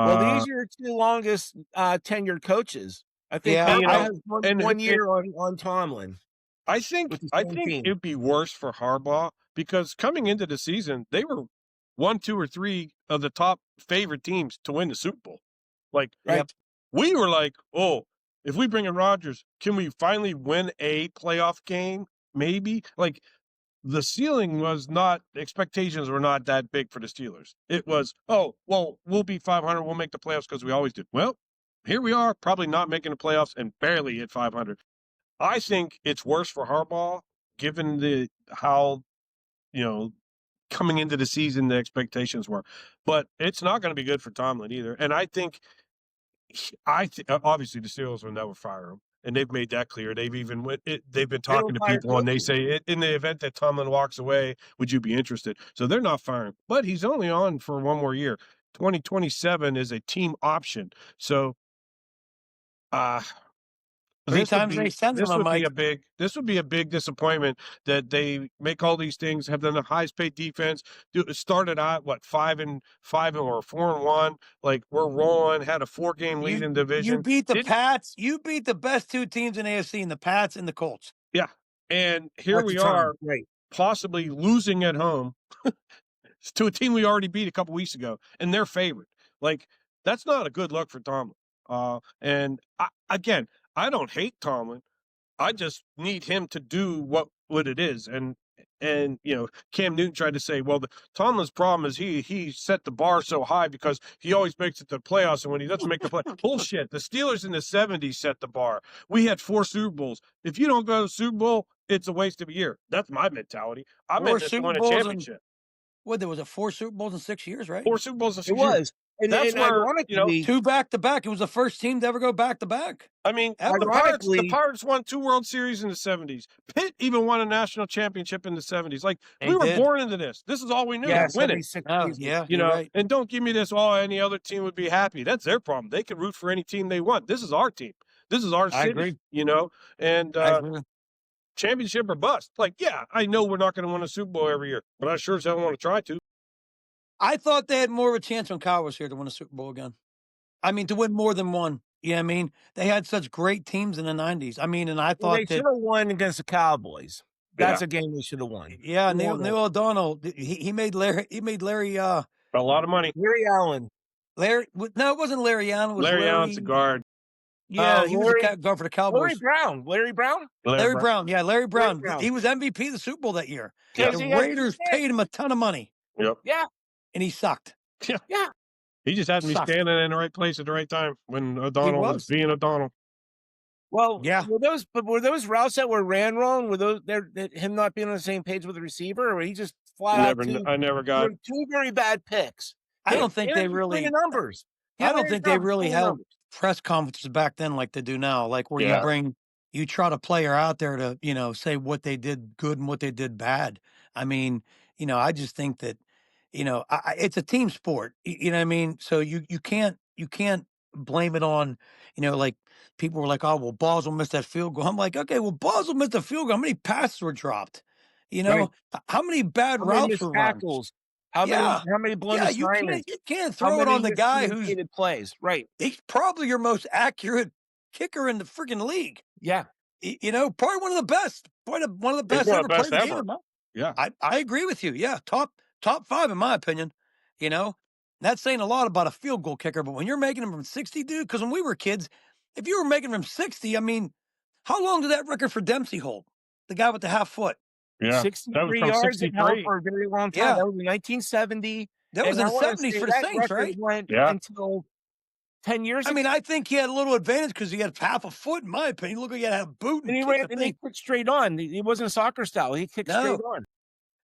S1: Well,
S3: Uh,
S1: these are your 2 longest, tenured coaches. I think
S2: Yeah,
S3: and you
S1: Harbaugh
S3: know,
S2: I
S1: has one
S3: and
S1: one
S3: it,
S1: year on Tomlin
S3: I
S1: with
S3: think
S1: the
S3: I
S1: same
S3: think
S1: team.
S3: it'd be worse for Harbaugh because coming into the season, they were 1, 2, or 3 of the top favorite teams to win the Super Bowl. Like
S1: Right.
S2: yep.
S3: we were like, oh, if we bring in Rodgers, can we finally win a playoff game? Maybe. Like the ceiling was not expectations were not that big for the Steelers. It was, oh, well, we'll be 500, we'll make the playoffs because we always do. Well, here we are, probably not making the playoffs and barely at 500. I think it's worse for Harbaugh, given the how you know coming into the season the expectations were, but it's not going to be good for Tomlin either. And I think obviously the Steelers will never fire him, and they've made that clear. They've been
S1: They
S3: talking
S1: don't
S3: to
S1: fire
S3: people, and they
S1: coaches.
S3: say in the event that Tomlin walks away, would you be interested? So they're not firing, but he's only on for one more year. 2027 is a team option. So uh
S2: 3 times they extended him, Mike.
S3: this would be a big disappointment that they make all these things, have done the highest paid defense, started out what 5-5 or 4-1, like we're rolling, had a 4-game lead in
S2: You
S3: division.
S2: beat the
S3: Didn't
S2: Pats. You beat the best 2 teams in AFC in the Pats and the Colts.
S3: Yeah. And here
S1: At the
S3: we
S1: time,
S3: are
S1: right.
S3: possibly losing at home to a team we already beat a couple weeks ago, and they're favored. Like that's not a good look for Tomlin. Again, I don't hate Tomlin. I just need him to do what it is. And Cam Newton tried to say, well, Tomlin's problem is he set the bar so high because he always makes it to the playoffs, and when he doesn't make the play, bullshit. The Steelers in the '70s set the bar. We had 4 Super Bowls. If you don't go to the Super Bowl, it's a waste of a year. That's my mentality. I'm in
S2: 4
S3: this to
S2: Super
S3: win a
S2: Bowls and
S3: championship.
S2: What, there was a 4 Super Bowls in 6 years, right?
S3: 4 Super Bowls in
S1: It
S3: 6 years.
S1: was. And,
S3: That's
S1: and
S3: where,
S1: ironically,
S2: 2 back-to-back. It was the first team to ever go back-to-back.
S3: I mean,
S2: Ever.
S3: the
S1: ironically,
S3: Pirates won 2 World Series in the 70s. Pitt even won a national championship in the 70s. Like,
S2: They
S3: we were
S2: did.
S3: born into this. This is all we knew,
S1: yeah,
S3: winning.
S1: 76
S2: Oh,
S1: seasons.
S2: yeah, you're right.
S3: And don't give me this, any other team would be happy. That's their problem. They can root for any team they want. This is our team. This is our
S2: I
S3: city,
S2: agree.
S3: and
S2: I agree.
S3: championship or bust. Like, yeah, I know we're not going to win a Super Bowl every year, but I sure as hell want to try to.
S2: I thought they had more of a chance when Kyle was here to win a Super Bowl again. I mean, to win more than one. You know what I mean? They had such great teams in the 90s. I mean, and I
S1: Well,
S2: thought
S1: they
S2: that,
S1: should have won against the Cowboys. That's a game they should have won.
S2: yeah,
S1: We all
S2: Neil
S1: know.
S2: O'Donnell, he made Larry,
S3: A lot of money.
S1: Larry Allen.
S2: no, it wasn't Larry Allen, it was
S3: Larry Allen's a guard.
S2: Yeah, he was
S1: Larry-
S2: a guard for the Cowboys.
S1: Larry Brown.
S2: Larry Brown. Yeah, Larry Brown.
S1: Brown.
S2: He was MVP of the Super Bowl that year.
S3: Yeah.
S2: The
S1: He had
S2: Raiders
S1: two
S2: paid him a ton of money,
S3: Yep.
S1: Yeah.
S2: and he sucked.
S1: Yeah.
S3: He just happened to be
S2: Sucked.
S3: standing in the right place at the right time when O'Donnell was
S2: was.
S3: being O'Donnell.
S1: Well,
S2: Yeah.
S1: were those routes that were ran wrong? Were those him not being on the same page with the receiver, or he just flat out
S3: I never got.
S1: two very bad picks?
S2: I don't think they
S1: The
S2: really.
S1: numbers.
S2: I don't think they really held
S1: numbers.
S2: press conferences back then like they do now, like where you try to player out there to, say what they did good and what they did bad. I mean, I just think that, it's a team sport. You know what I mean? So you can't blame it on, like people were like, oh, well, Boswell missed that field goal. I'm like, okay, well, Boswell missed a field goal. How many passes were dropped?
S1: Right.
S2: How many bad
S1: How many
S2: routes
S1: missed
S2: were run?
S1: tackles? How many blown
S2: Yeah,
S1: assignments?
S2: you can't
S1: How
S2: throw it
S1: many
S2: on the guy who's
S1: miscommunicated plays? Right.
S2: he's probably your most accurate kicker in the freaking league.
S1: Yeah.
S2: Probably one of the best. Probably one of the best
S3: one
S2: ever
S3: of the best
S2: played the
S3: ever.
S2: game.
S3: Yeah.
S2: I agree with you. Yeah, top 5 in my opinion. That's saying a lot about a field goal kicker, but when you're making them from 60, dude, because when we were kids, if you were making them from 60, I mean, how long did that record for Dempsey hold? The guy with the half foot.
S3: Yeah.
S1: 63 yards it held for a very long time.
S2: Yeah.
S1: That was in 1970.
S2: That was in the 70s for the Saints, right?
S1: Went
S3: Yeah.
S1: until 10 years
S2: I
S1: ago.
S2: mean, I think he had a little advantage because he had half a foot, in my opinion. Look like he had a boot.
S1: And he ran and he kicked straight on. He wasn't soccer style. He kicked straight on.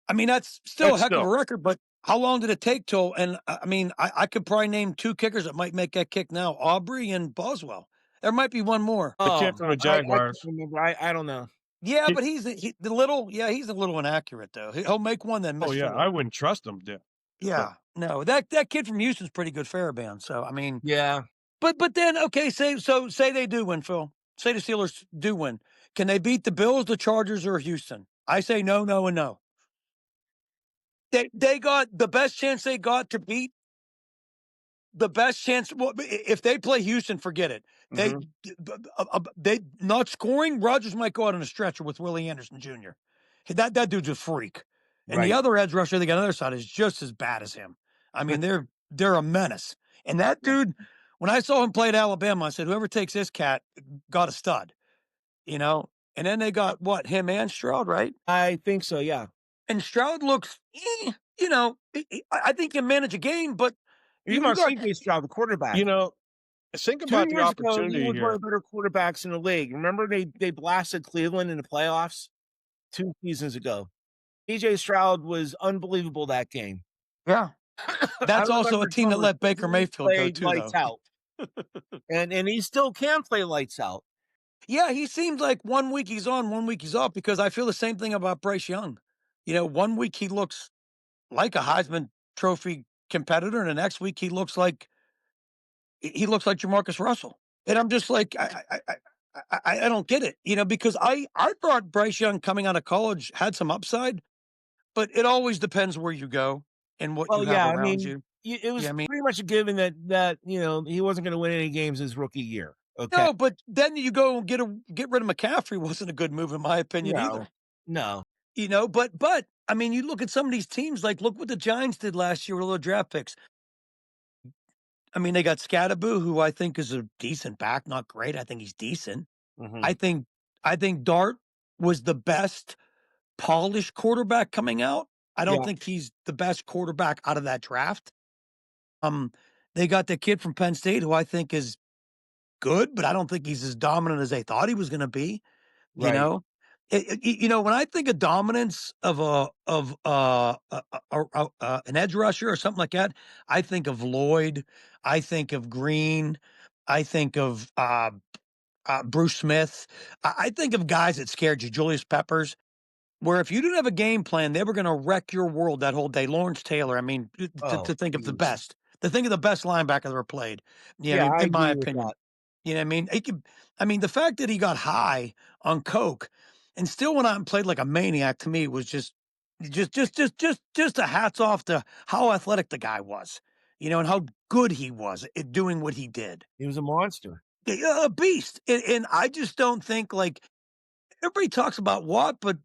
S2: I mean, that's still a heck of a record, but how long did it take till? And I mean, I could probably name 2 kickers that might make that kick now: Aubrey and Boswell. There might be one more.
S3: The kid from the Jaguars.
S1: I don't know.
S2: Yeah, but he's a little inaccurate though. He'll make one then miss.
S3: Oh yeah, I wouldn't trust him.
S2: Yeah, no, that kid from Houston's pretty good Faraband. So I mean,
S1: yeah.
S2: But then okay, say they do win, Phil. Say the Steelers do win. Can they beat the Bills, the Chargers, or Houston? I say no, no, and no. They got the best chance they got to beat the best chance. Well, if they play Houston, forget it. They not scoring. Rodgers might go out on a stretcher with Willie Anderson Jr. That dude's a freak. And the other edge rusher they got on the other side is just as bad as him. I mean, they're a menace. And that dude, when I saw him play at Alabama, I said, whoever takes this cat got a stud. And then they got what, him and Stroud, right?
S1: I think so, yeah.
S2: And Stroud looks, I think he can manage a game, but
S1: you got CJ Stroud, the quarterback.
S3: Think about the opportunity
S1: he was
S3: here.
S1: one of the better quarterbacks in the league. Remember they blasted Cleveland in the playoffs 2 seasons ago. CJ Stroud was unbelievable that game.
S2: Yeah. That's also a team that let Baker Mayfield go too,
S1: lights
S2: though.
S1: out. and he still can play lights out.
S2: Yeah, he seems like 1 week he's on, 1 week he's off, because I feel the same thing about Bryce Young. 1 week he looks like a Heisman Trophy competitor, and the next week he looks like Jamarcus Russell. And I'm just like, I don't get it, because I thought Bryce Young coming out of college had some upside, but it always depends where you go and what you have around you.
S1: It was pretty much a given that he wasn't going to win any games his rookie year. Okay.
S2: No, but then you go and get rid of McCaffrey wasn't a good move in my opinion either.
S1: No.
S2: But I mean, you look at some of these teams, like look what the Giants did last year with all the draft picks. I mean, they got Scatterboo, who I think is a decent back, not great. I think he's decent.
S1: Mm-hmm.
S2: I think Dart was the best polished quarterback coming out. I don't think he's the best quarterback out of that draft. They got the kid from Penn State who I think is good, but I don't think he's as dominant as they thought he was going to be. You know, When I think of dominance of an edge rusher or something like that, I think of Lloyd, I think of Green, I think of Bruce Smith. I think of guys that scared you, Julius Peppers, where if you didn't have a game plan, they were going to wreck your world that whole day. Lawrence Taylor, I mean,
S1: Oh,
S2: to think of the
S1: geez.
S2: best, to think of the best linebacker that ever played. I
S1: Yeah,
S2: mean,
S1: I
S2: in my
S1: agree with
S2: opinion.
S1: that.
S2: You know what I mean? The fact that he got high on coke and still went out and played like a maniac to me was just a hats off to how athletic the guy was, and how good he was at doing what he did.
S1: He was a monster.
S2: Yeah, a beast. And I just don't think like everybody talks about Watt, but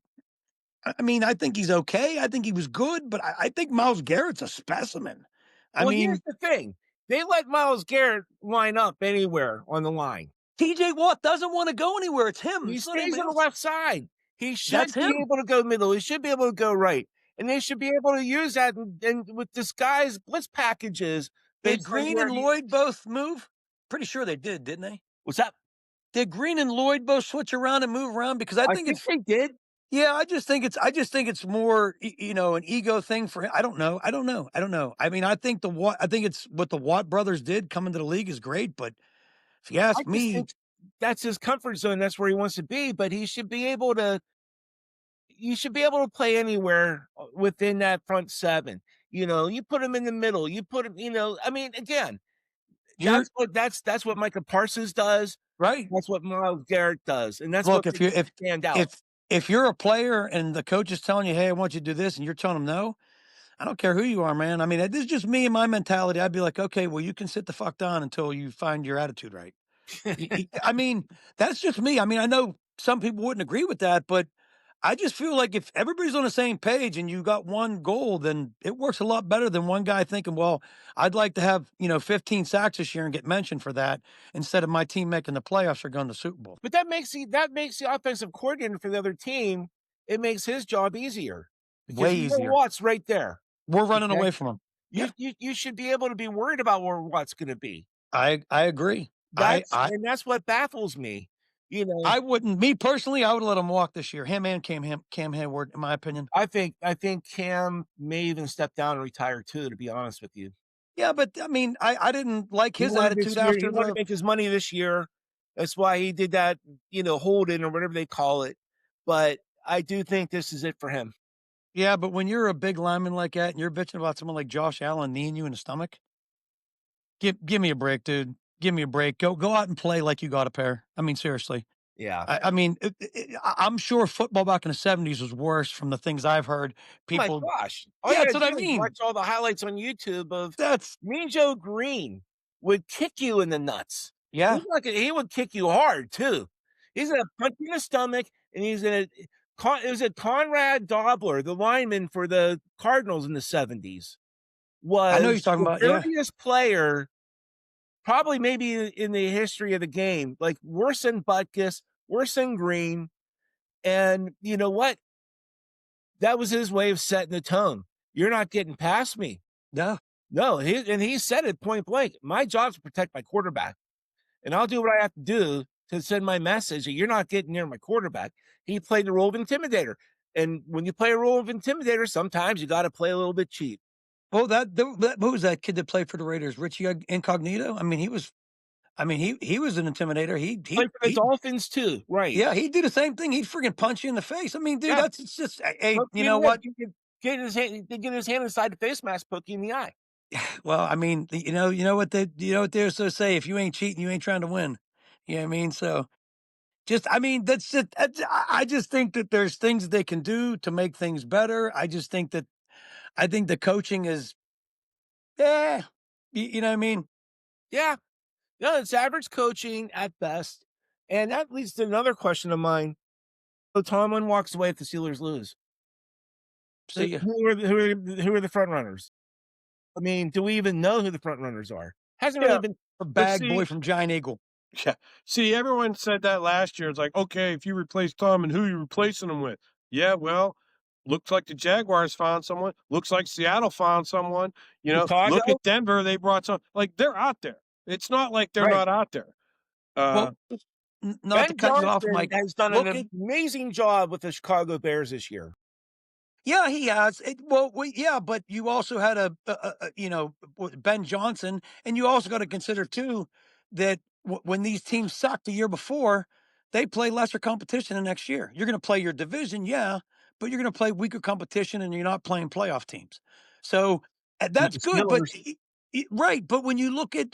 S2: I mean, I think he's okay. I think he was good, but I think Myles Garrett's a specimen. I
S1: Well, here's
S2: mean,
S1: the thing. They let Myles Garrett line up anywhere on the line.
S2: TJ Watt doesn't want to go anywhere. It's him.
S1: He
S2: It's not
S1: stays
S2: anybody
S1: on the
S2: else.
S1: left side. He
S2: That's
S1: should be
S2: him.
S1: able to go middle. He should be able to go right. And they should be able to use that and with disguise blitz packages
S2: Did
S1: based on
S2: Green
S1: where
S2: and
S1: he
S2: Lloyd both move? Pretty sure they did, didn't they?
S1: was that.
S2: Did Green and Lloyd both switch around and move around? Because I
S1: I
S2: think
S1: think
S2: it's
S1: they did.
S2: yeah, I just think it's more an ego thing for him. I don't know. I mean, I think it's what the Watt brothers did coming to the league is great, but if you
S1: I
S2: ask
S1: just
S2: me,
S1: think that's his comfort zone. That's where he wants to be, but he should be able to you should be able to play anywhere within that front seven. You put him in the middle. You put him, I mean, again,
S2: you're
S1: that's what Micah Parsons does.
S2: right.
S1: That's what Myles Garrett does, and that's what
S2: Look, if
S1: makes
S2: you
S1: him stand out.
S2: if you're a player and the coach is telling you, "Hey, I want you to do this," and you're telling them no, I don't care who you are, man. I mean, this is just me and my mentality. I'd be like, okay, well, you can sit the fuck down until you find your attitude right. I mean, that's just me. I mean, I know some people wouldn't agree with that, but I just feel like if everybody's on the same page and you got one goal, then it works a lot better than one guy thinking, well, I'd like to have, 15 sacks this year and get mentioned for that instead of my team making the playoffs or going to the Super Bowl.
S1: But that makes the offensive coordinator for the other team. It makes his job easier because
S2: Way
S1: you know
S2: easier.
S1: Watt's right there.
S2: We're running
S1: Okay,
S2: away from them.
S1: you
S2: Yeah,
S1: you should be able to be worried about where Watt's going to be.
S2: I agree.
S1: That's what baffles me. You know,
S2: I wouldn't, me personally, I would let him walk this year. Him and Cam Hayward, in my opinion.
S1: I think Cam may even step down and retire too. To be honest with you,
S2: Yeah, but I mean, I didn't like
S1: he
S2: his
S1: wanted this
S2: attitude
S1: year. He
S2: after
S1: wanted to
S2: the.
S1: make his money this year. That's why he did that. Hold-in or whatever they call it. But I do think this is it for him.
S2: Yeah, but when you're a big lineman like that and you're bitching about someone like Josh Allen kneeing you in the stomach, give me a break, dude. Give me a break. Go out and play like you got a pair. I mean, seriously.
S1: Yeah.
S2: I mean, I'm sure football back in the '70s was worse from the things I've heard.
S1: Oh my
S2: People,
S1: gosh. All
S2: yeah,
S1: you
S2: that's
S1: gotta
S2: what I
S1: do is
S2: mean.
S1: watch all the highlights on YouTube of
S2: That's
S1: Mean Joe Green would kick you in the nuts.
S2: yeah.
S1: He would kick you hard too. He's gonna punch you in the stomach, and he's gonna. It was a Conrad Dobler, the lineman for the Cardinals in the '70s,
S2: I know you're
S1: was
S2: talking
S1: the
S2: about. Yeah,
S1: dirtiest player, probably maybe in the history of the game. Like worse than Butkus, worse than Green, and you know what? That was his way of setting the tone. You're not getting past me.
S2: yeah.
S1: No, he said it point blank. My job's to protect my quarterback, and I'll do what I have to do to send my message that you're not getting near my quarterback. He played the role of intimidator, and when you play a role of intimidator, sometimes you got to play a little bit cheap.
S2: Well, who was that kid that played for the Raiders? Richie Incognito. I mean, he was. I mean, he was an intimidator.
S1: Played for the Dolphins too, right?
S2: Yeah, he'd do the same thing. He'd freaking punch you in the face. I mean, dude,
S1: Yeah.
S2: it's just, hey,
S1: Well,
S2: you know what?
S1: You could get his hand inside the face mask, poke you in the eye.
S2: Well, I mean, you know what they also say: if you ain't cheating, you ain't trying to win. You know what I mean? So, I mean, that's it. I just think that there's things they can do to make things better. I think the coaching is, yeah, you know what I mean?
S1: Yeah, no, it's average coaching at best, and that leads to another question of mine. So Tomlin walks away if the Steelers lose.
S2: See ya.
S1: Who are the front runners? I mean, do we even know who the front runners are? Hasn't really
S3: Yeah,
S1: been.
S2: A
S3: but
S2: bag boy
S3: see,
S2: from Giant Eagle.
S3: yeah, see, everyone said that last year. It's like, okay, if you replace Tom, and who you replacing him with? Yeah, well, looks like the Jaguars found someone. Looks like Seattle found someone.
S1: Chicago?
S3: Look at Denver. They brought some. Like they're out there. It's not like they're
S1: Right.
S3: not out there. Uh,
S2: Well, not to
S1: Ben
S2: cut you off,
S1: Johnson
S2: Mike.
S1: has done
S2: Look
S1: an
S2: at
S1: amazing job with the Chicago Bears this year.
S2: Yeah, he has. Yeah, but you also had Ben Johnson, and you also got to consider too that when these teams sucked the year before, they play lesser competition the next year. You're going to play your division, yeah, but you're going to play weaker competition, and you're not playing playoff teams. So
S1: Beat
S2: that's
S1: the
S2: good, but
S1: Steelers.
S2: right. But when you look at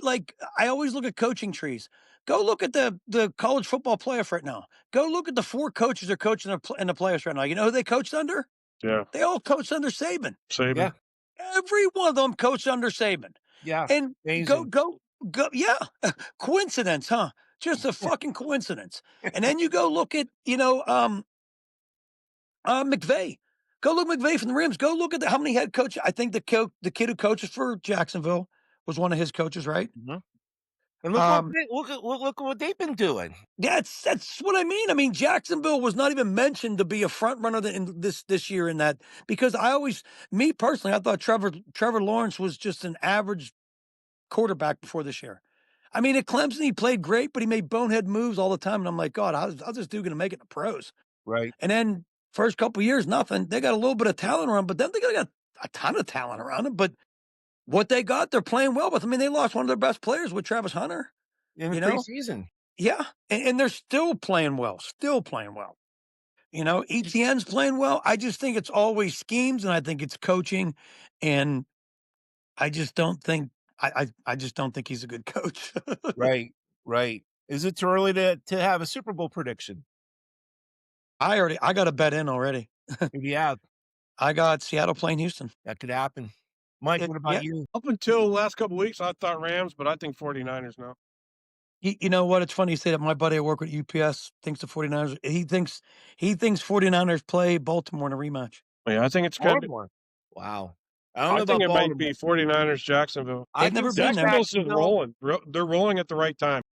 S2: I always look at coaching trees. Go look at the college football playoff right now. Go look at the four coaches they're coaching in the playoffs right now. You know who they coached under?
S3: Yeah.
S2: They all coached under Saban.
S3: Saban.
S1: Yeah,
S2: Every one of them coached under Saban.
S1: yeah,
S2: And go,
S1: amazing.
S2: go, go. Yeah. Coincidence, huh? Just a fucking coincidence. And then you go look at, McVay. Go look McVay from the Rams. Go look at how many head coach. I think the kid who coaches for Jacksonville was one of his coaches, right?
S1: Mhm. And
S2: Um,
S1: look at what they've been doing.
S2: that's what I mean. I mean, Jacksonville was not even mentioned to be a front runner in this year in that because me personally, I thought Trevor Lawrence was just an average quarterback before this year. I mean, at Clemson, he played great, but he made bonehead moves all the time. And I'm like, God, how's this dude going to make it in the pros?
S1: Right.
S2: And then first couple years, nothing. They got a little bit of talent around, but then they got a ton of talent around them. But what they got, they're playing well with. I mean, they lost one of their best players with Travis Hunter,
S1: In the
S2: you know?
S1: preseason.
S2: Yeah. And they're still playing well, still playing well. ETN's playing well. I just think it's always schemes, and I think it's coaching. And I just don't think I just don't think he's a good coach.
S1: Right. Right. Is it too early to have a Super Bowl prediction?
S2: I got a bet in already.
S1: Yeah,
S2: I got Seattle playing Houston.
S1: that could happen. Mike, what about
S2: Yeah.
S1: you?
S3: Up until the last couple of weeks, I thought Rams, but I think 49ers now.
S2: You know what? It's funny you say that. My buddy at work with UPS thinks the 49ers. He thinks 49ers play Baltimore in a rematch.
S3: Yeah, I think it's gonna be.
S1: Baltimore. Wow. I don't know
S3: I think
S1: about
S3: it might
S1: Baltimore.
S3: be 49ers, Jacksonville.
S1: I
S2: They've
S1: can
S2: never
S1: see
S2: been there.
S3: Jacksonville's just
S1: Jacksonville.
S3: rolling. They're rolling at the right time.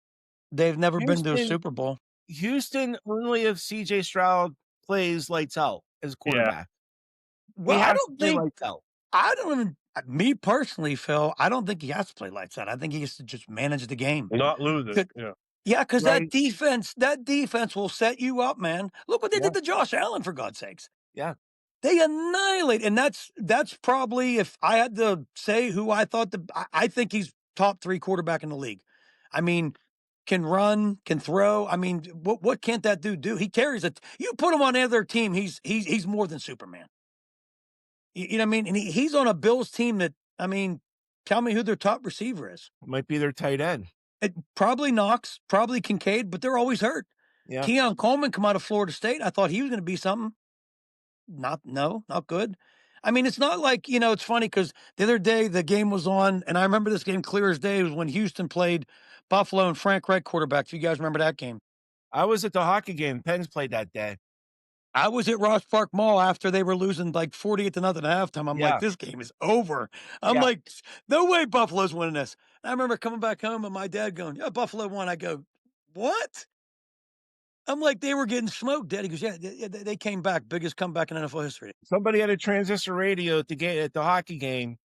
S2: They've never been to a
S1: Houston,
S2: Super Bowl.
S1: Houston only if CJ Stroud plays lights out as
S3: Yeah.
S1: quarterback. He
S2: Well,
S1: has to play lights out.
S2: I don't even. Me personally, Phil, I don't think he has to play lights out. I think he has to just manage the game.
S3: Not lose it.
S2: Could-
S3: Yeah.
S2: Yeah, because
S1: Right.
S2: that defense will set you up, man. Look what they
S1: Yeah.
S2: did to Josh Allen, for God's sakes.
S1: Yeah.
S2: They annihilate, and that's probably if I had to say who I thought I think he's top 3 quarterback in the league. I mean, can run, can throw. I mean, what can't that dude do? He carries it. You put him on any other team, he's more than Superman. You know what I mean? And he's on a Bills team that tell me who their top receiver is.
S1: Might be their tight end.
S2: Probably Knox, probably Kincaid, but they're always hurt.
S1: Yeah.
S2: Keon Coleman come out of Florida State. I thought he was going to be something. Not good. I mean, it's not like, it's funny because the other day the game was on, and I remember this game clear as day. It was when Houston played Buffalo and Frank Reich quarterback. If you guys remember that game.
S1: I was at the hockey game. Pens played that day.
S2: I was at Ross Park Mall after they were losing like 48-0 at halftime. I'm
S1: Yeah.
S2: like, this game is over. I'm
S1: Yeah.
S2: like, no way Buffalo's winning this. I remember coming back home and my dad going, yeah, Buffalo won. I go, what? I'm like, they were getting smoked, Dad. He goes, yeah, they came back. Biggest comeback in NFL history.
S1: Somebody had a transistor radio at the hockey game,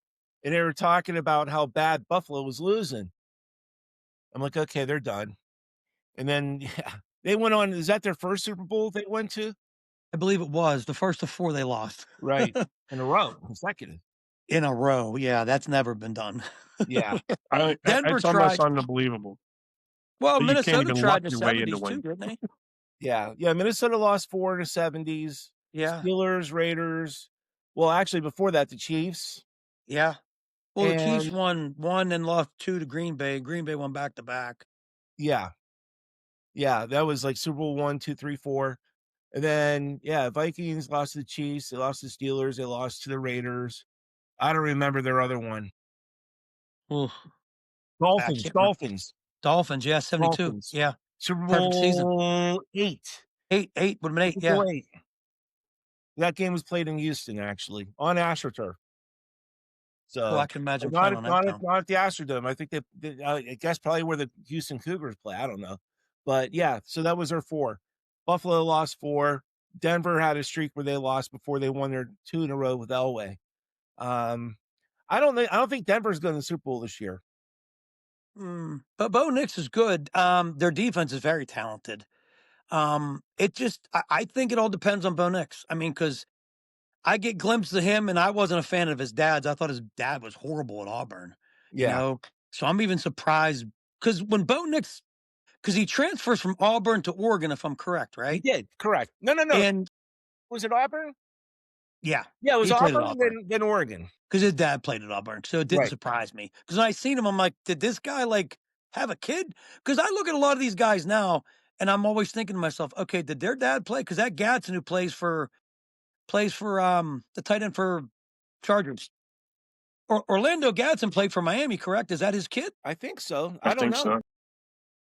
S1: and they were talking about how bad Buffalo was losing. I'm like, okay, they're done. And then they went on. Is that their first Super Bowl they went to?
S2: I believe it was the first of 4 they lost.
S1: Right. In a row, consecutive.
S2: In a row. Yeah, that's never been done.
S1: Yeah.
S2: Denver
S3: it's almost
S2: tried.
S3: unbelievable.
S2: Well,
S3: You can't
S2: Minnesota
S3: even
S2: tried
S3: luck
S2: in the
S3: your way into
S2: 70s too,
S3: winning.
S2: didn't they?
S1: Yeah. Yeah. Minnesota lost 4 in the 70s.
S2: Yeah.
S1: Steelers, Raiders. Well, actually, before that, the Chiefs.
S2: Yeah. Well, the Chiefs
S1: And
S2: won 1 and lost 2 to Green Bay. Green Bay won back to back.
S1: yeah. Yeah. That was like Super Bowl 1, 2, 3, 4. And then, yeah, Vikings lost to the Chiefs. They lost to the Steelers. They lost to the Raiders. I don't remember their other one.
S2: Oof.
S1: Dolphins.
S2: can't remember.
S1: Dolphins.
S2: Dolphins, yeah, 72.
S1: Dolphins.
S2: Yeah.
S1: Super
S2: Perfect season.
S1: Bowl 8.
S2: 8 would have been 8,
S1: Super
S2: yeah.
S1: Bowl 8. That game was played in Houston, actually, on AstroTurf.
S2: Oh, I
S1: So
S2: can imagine
S1: not
S2: playing on that now.
S1: not at the Astrodome. I think I guess probably where the Houston Cougars play. I don't know. But yeah, so that was their 4. Buffalo lost 4. Denver had a streak where they lost before they won their 2 in a row with Elway. I don't think Denver's going to the Super Bowl this year.
S2: But Bo Nix is good. Their defense is very talented. I think it all depends on Bo Nix. I mean, because I get glimpses of him, and I wasn't a fan of his dad's. I thought his dad was horrible at Auburn. You
S1: Yeah,
S2: know, so I'm even surprised because when Bo Nix, because he transfers from Auburn to Oregon, if I'm correct,
S1: he
S2: right?
S1: did. Correct. No, no, no.
S2: And
S1: Was it Auburn?
S2: yeah,
S1: Yeah, it was
S2: he played at
S1: Auburn,
S2: Auburn.
S1: then Oregon.
S2: Because his dad played at Auburn, so it didn't
S1: Right.
S2: surprise me. Because when I seen him, I'm like, did this guy like have a kid? Because I look at a lot of these guys now, and I'm always thinking to myself, okay, did their dad play? Because that Gatson who plays for the tight end for Chargers, Orlando Gatson played for Miami, correct? Is that his kid?
S1: I think so.
S3: I
S1: I don't
S3: think
S1: know.
S3: so.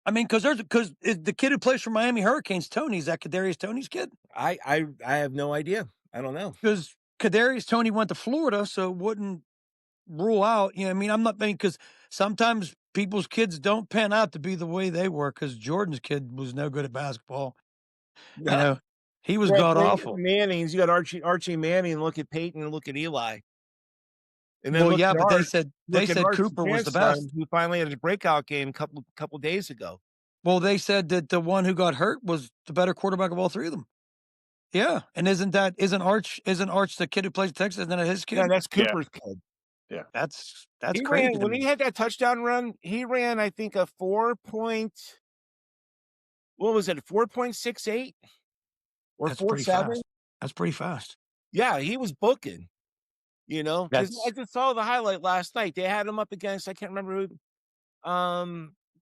S2: I mean, because the kid who plays for Miami Hurricanes, Tony, is that Kadarius Tony's kid?
S1: I have no idea. I don't know.
S2: Because Kadarius Tony went to Florida, so it wouldn't rule out. You know, what I mean, I'm not saying because sometimes people's kids don't pan out to be the way they were. Because Jordan's kid was no good at basketball. You
S1: Yeah.
S2: know, he was
S1: Well,
S2: god
S1: then you got
S2: awful.
S1: the Mannings, you got Archie Manning, look at Peyton and look at Eli. And then
S2: Well, yeah, but they
S1: look at
S2: said
S1: Art's
S2: Cooper was the
S1: grandson,
S2: best.
S1: who finally had his breakout game couple days ago.
S2: Well, they said that the one who got hurt was the better quarterback of all three of them. Yeah, and isn't Arch the kid who plays Texas? Isn't that his
S1: Yeah,
S2: kid?
S1: that's
S3: Yeah.
S1: Cooper's kid.
S3: Yeah.
S2: That's
S1: He
S2: crazy
S1: ran
S2: to
S1: when he
S2: me.
S1: had that touchdown run, he ran, I think, a 4.68 or
S2: That's pretty
S1: 4.7.
S2: fast. That's pretty fast.
S1: Yeah, he was booking, because I
S2: That's
S1: just saw the highlight last night. They had him up against, I can't remember who,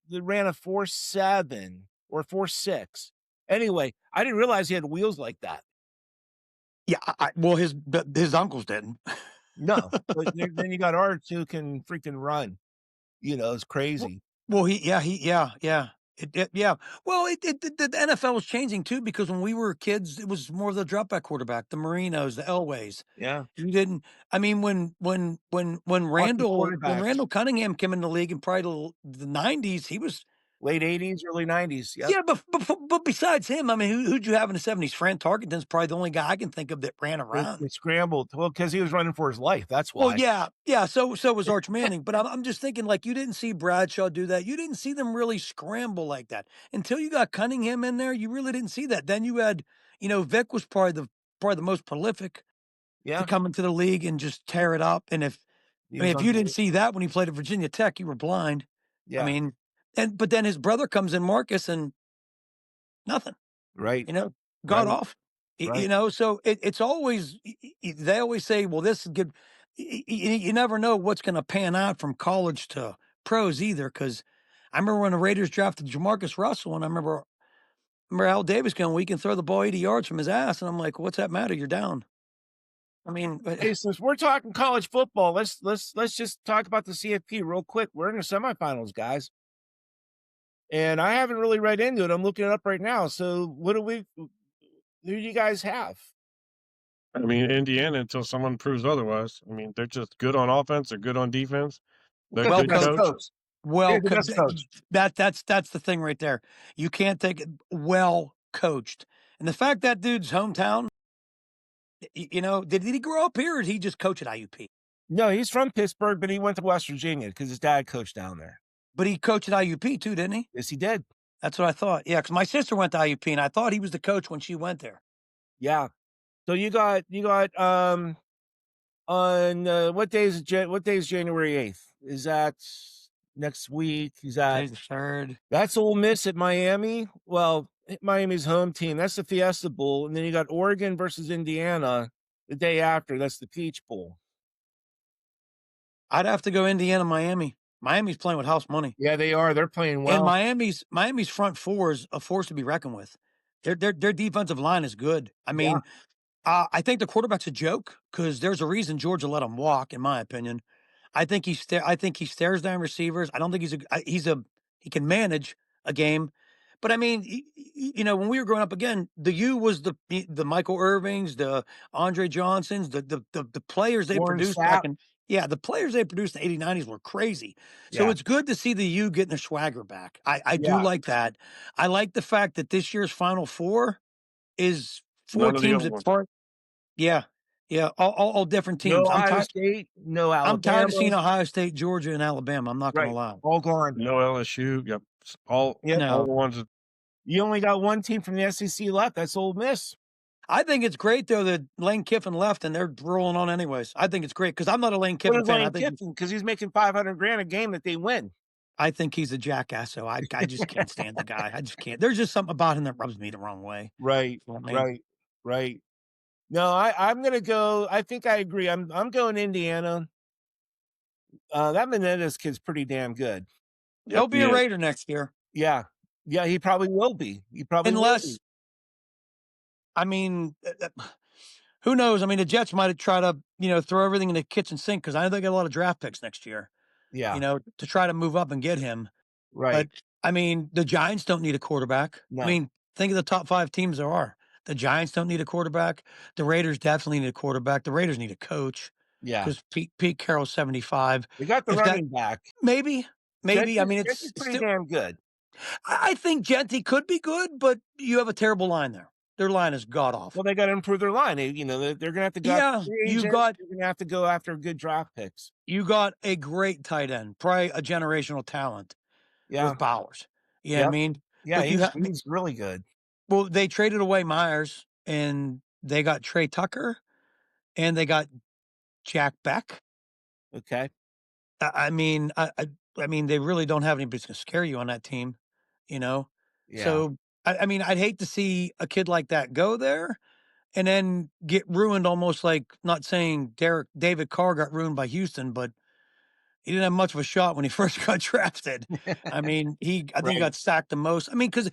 S1: that ran a 4.7 or 4.6. Anyway, I didn't realize he had wheels like that.
S2: yeah. Well, his uncles didn't.
S1: No, but then you got Arch who can freaking run. It's
S2: Well,
S1: crazy.
S2: yeah. Yeah. Well, the NFL was changing too because when we were kids, it was more of the drop back quarterback, the Marinos, the Elways.
S1: Yeah,
S2: You didn't. I mean, when
S1: pocket
S2: Randall
S1: quarterbacks,
S2: Cunningham came in the league in probably the '90s, he was.
S1: late '80s, early '90s. Yep,
S2: Yeah, but besides him, I mean, who'd you have in the '70s? Fran Tarkenton's probably the only guy I can think of that ran around.
S1: it scrambled. Well, because he was running for his life. That's
S2: Well,
S1: why.
S2: yeah. So was Arch Manning, but I'm just thinking like you didn't see Bradshaw do that. You didn't see them really scramble like that until you got Cunningham in there. You really didn't see that. Then you had, Vic was probably the most prolific to
S1: Yeah,
S2: come into the league and just tear it up. And
S1: he was
S2: if you didn't
S1: unbelievable.
S2: see that when he played at Virginia Tech, you were blind. I
S1: Yeah,
S2: mean, but then his brother comes in, Marcus, and nothing.
S1: right,
S2: You know,
S1: right,
S2: got off.
S1: right.
S2: So it's always they always say, well, this is good. You never know what's going to pan out from college to pros either. Because I remember when the Raiders drafted Jamarcus Russell, and I remember Al Davis going, "We can throw the ball 80 yards from his ass," and I'm like, "What's that matter? You're down." I mean,
S1: Hey, since we're talking college football, let's just talk about the CFP real quick. We're in the semifinals, guys, and I haven't really read into it. I'm looking it up right now. So, who do you guys have?
S3: I mean, Indiana until someone proves otherwise. I mean, they're just good on offense. They're good on defense. They're
S1: Got the
S2: well,
S3: good
S1: best
S3: coach.
S1: coach. They
S2: well,
S1: have the best coach.
S2: that's the thing right there. You can't take it well coached, and the fact that dude's hometown. Did he grow up here or did he just coach at IUP?
S1: No, he's from Pittsburgh, but he went to West Virginia because his dad coached down there.
S2: But he coached at IUP too, didn't he?
S1: Yes, he did.
S2: That's what I thought. Yeah, because my sister went to IUP and I thought he was the coach when she went there.
S1: Yeah. So you got on what day is January 8th? Is that next week? Is that
S2: Today's the third.
S1: that's Ole Miss at Miami? Well, Miami's home team. That's the Fiesta Bowl, and then you got Oregon versus Indiana the day after. That's the Peach Bowl.
S2: I'd have to go Indiana, Miami. Miami's playing with house money.
S1: Yeah, they are. They're playing
S2: And
S1: well.
S2: Miami's front four is a force to be reckoned with. Their defensive line is good. I
S1: Yeah.
S2: mean, I think the quarterback's a joke because there's a reason Georgia let him walk, in my opinion. I think he stares down receivers. I don't think he can manage a game. But I mean, when we were growing up, again, the U was the Michael Irvings, the Andre Johnsons, the players they
S1: Warren
S2: produced back
S1: Sapp.
S2: in the players they produced in the 80s, 90s were crazy. So
S1: Yeah.
S2: it's good to see the U getting their swagger back. I do
S1: Yeah.
S2: like that. I like the fact that this year's Final Four is four
S3: None of the
S2: teams
S3: other
S2: that
S3: ones.
S2: start. Yeah. Yeah, all different
S1: No
S2: teams.
S1: Ohio State, no
S2: I'm tired of
S1: Alabama.
S2: seeing Ohio State, Georgia, and Alabama. I'm not gonna
S1: Right.
S2: lie.
S1: All gone.
S3: No LSU. Yep. All
S1: Yep.
S3: all
S2: No,
S3: the ones that
S1: You only got one team from the SEC left. That's Ole Miss.
S2: I think it's great though that Lane Kiffin left and they're rolling on anyways. I think it's great because I'm not a Lane
S1: What
S2: Kiffin
S1: is
S2: fan.
S1: Lane Kiffin? Because he's making $500,000 a game that they win.
S2: I think he's a jackass. So I just can't stand the guy. I just can't. There's just something about him that rubs me the wrong way.
S1: Right.
S2: You know what I mean?
S1: Right. Right. No, I'm gonna go. I think I agree. I'm going Indiana. That Menendez kid's pretty damn good.
S2: He'll be a
S3: yeah.
S2: Raider next year,
S1: Yeah. Yeah, he probably will be. He probably will be.
S2: unless I mean, who knows? I mean, the Jets might try to throw everything in the kitchen sink because I know they got a lot of draft picks next year.
S1: Yeah.
S2: To try to move up and get him. But
S1: Right.
S2: I mean, the Giants don't need a quarterback. I
S1: No.
S2: mean, think of the top 5 teams there are. The Giants don't need a quarterback. The Raiders definitely need a quarterback. The Raiders need a coach
S1: Yeah.
S2: because Pete Carroll's 75.
S1: They got the
S2: If that
S1: running back.
S2: maybe. I mean,
S1: Gentry's
S2: it's
S1: pretty
S2: still.
S1: damn good.
S2: I think Genty could be good, but you have a terrible line there. Their line is god awful.
S1: Well, they got to improve their line. They're going to have to go
S2: Yeah,
S1: after free
S2: you've
S1: agents.
S2: got
S1: You're going to have to go after good draft picks.
S2: you got a great tight end, probably a generational talent
S1: Yeah.
S2: with Bowers. You know what I mean?
S1: Yeah,
S2: But
S1: he's really good.
S2: well, they traded away Myers and they got Trey Tucker and they got Jack Beck.
S1: Okay.
S2: I mean, I mean, they really don't have anybody that's going to scare you on that team, you know?
S1: Yeah.
S2: So, I mean, I'd hate to see a kid like that go there and then get ruined almost like not saying David Carr got ruined by Houston, but he didn't have much of a shot when he first got drafted. I mean, I think he
S1: Right.
S2: got sacked the most. I mean, because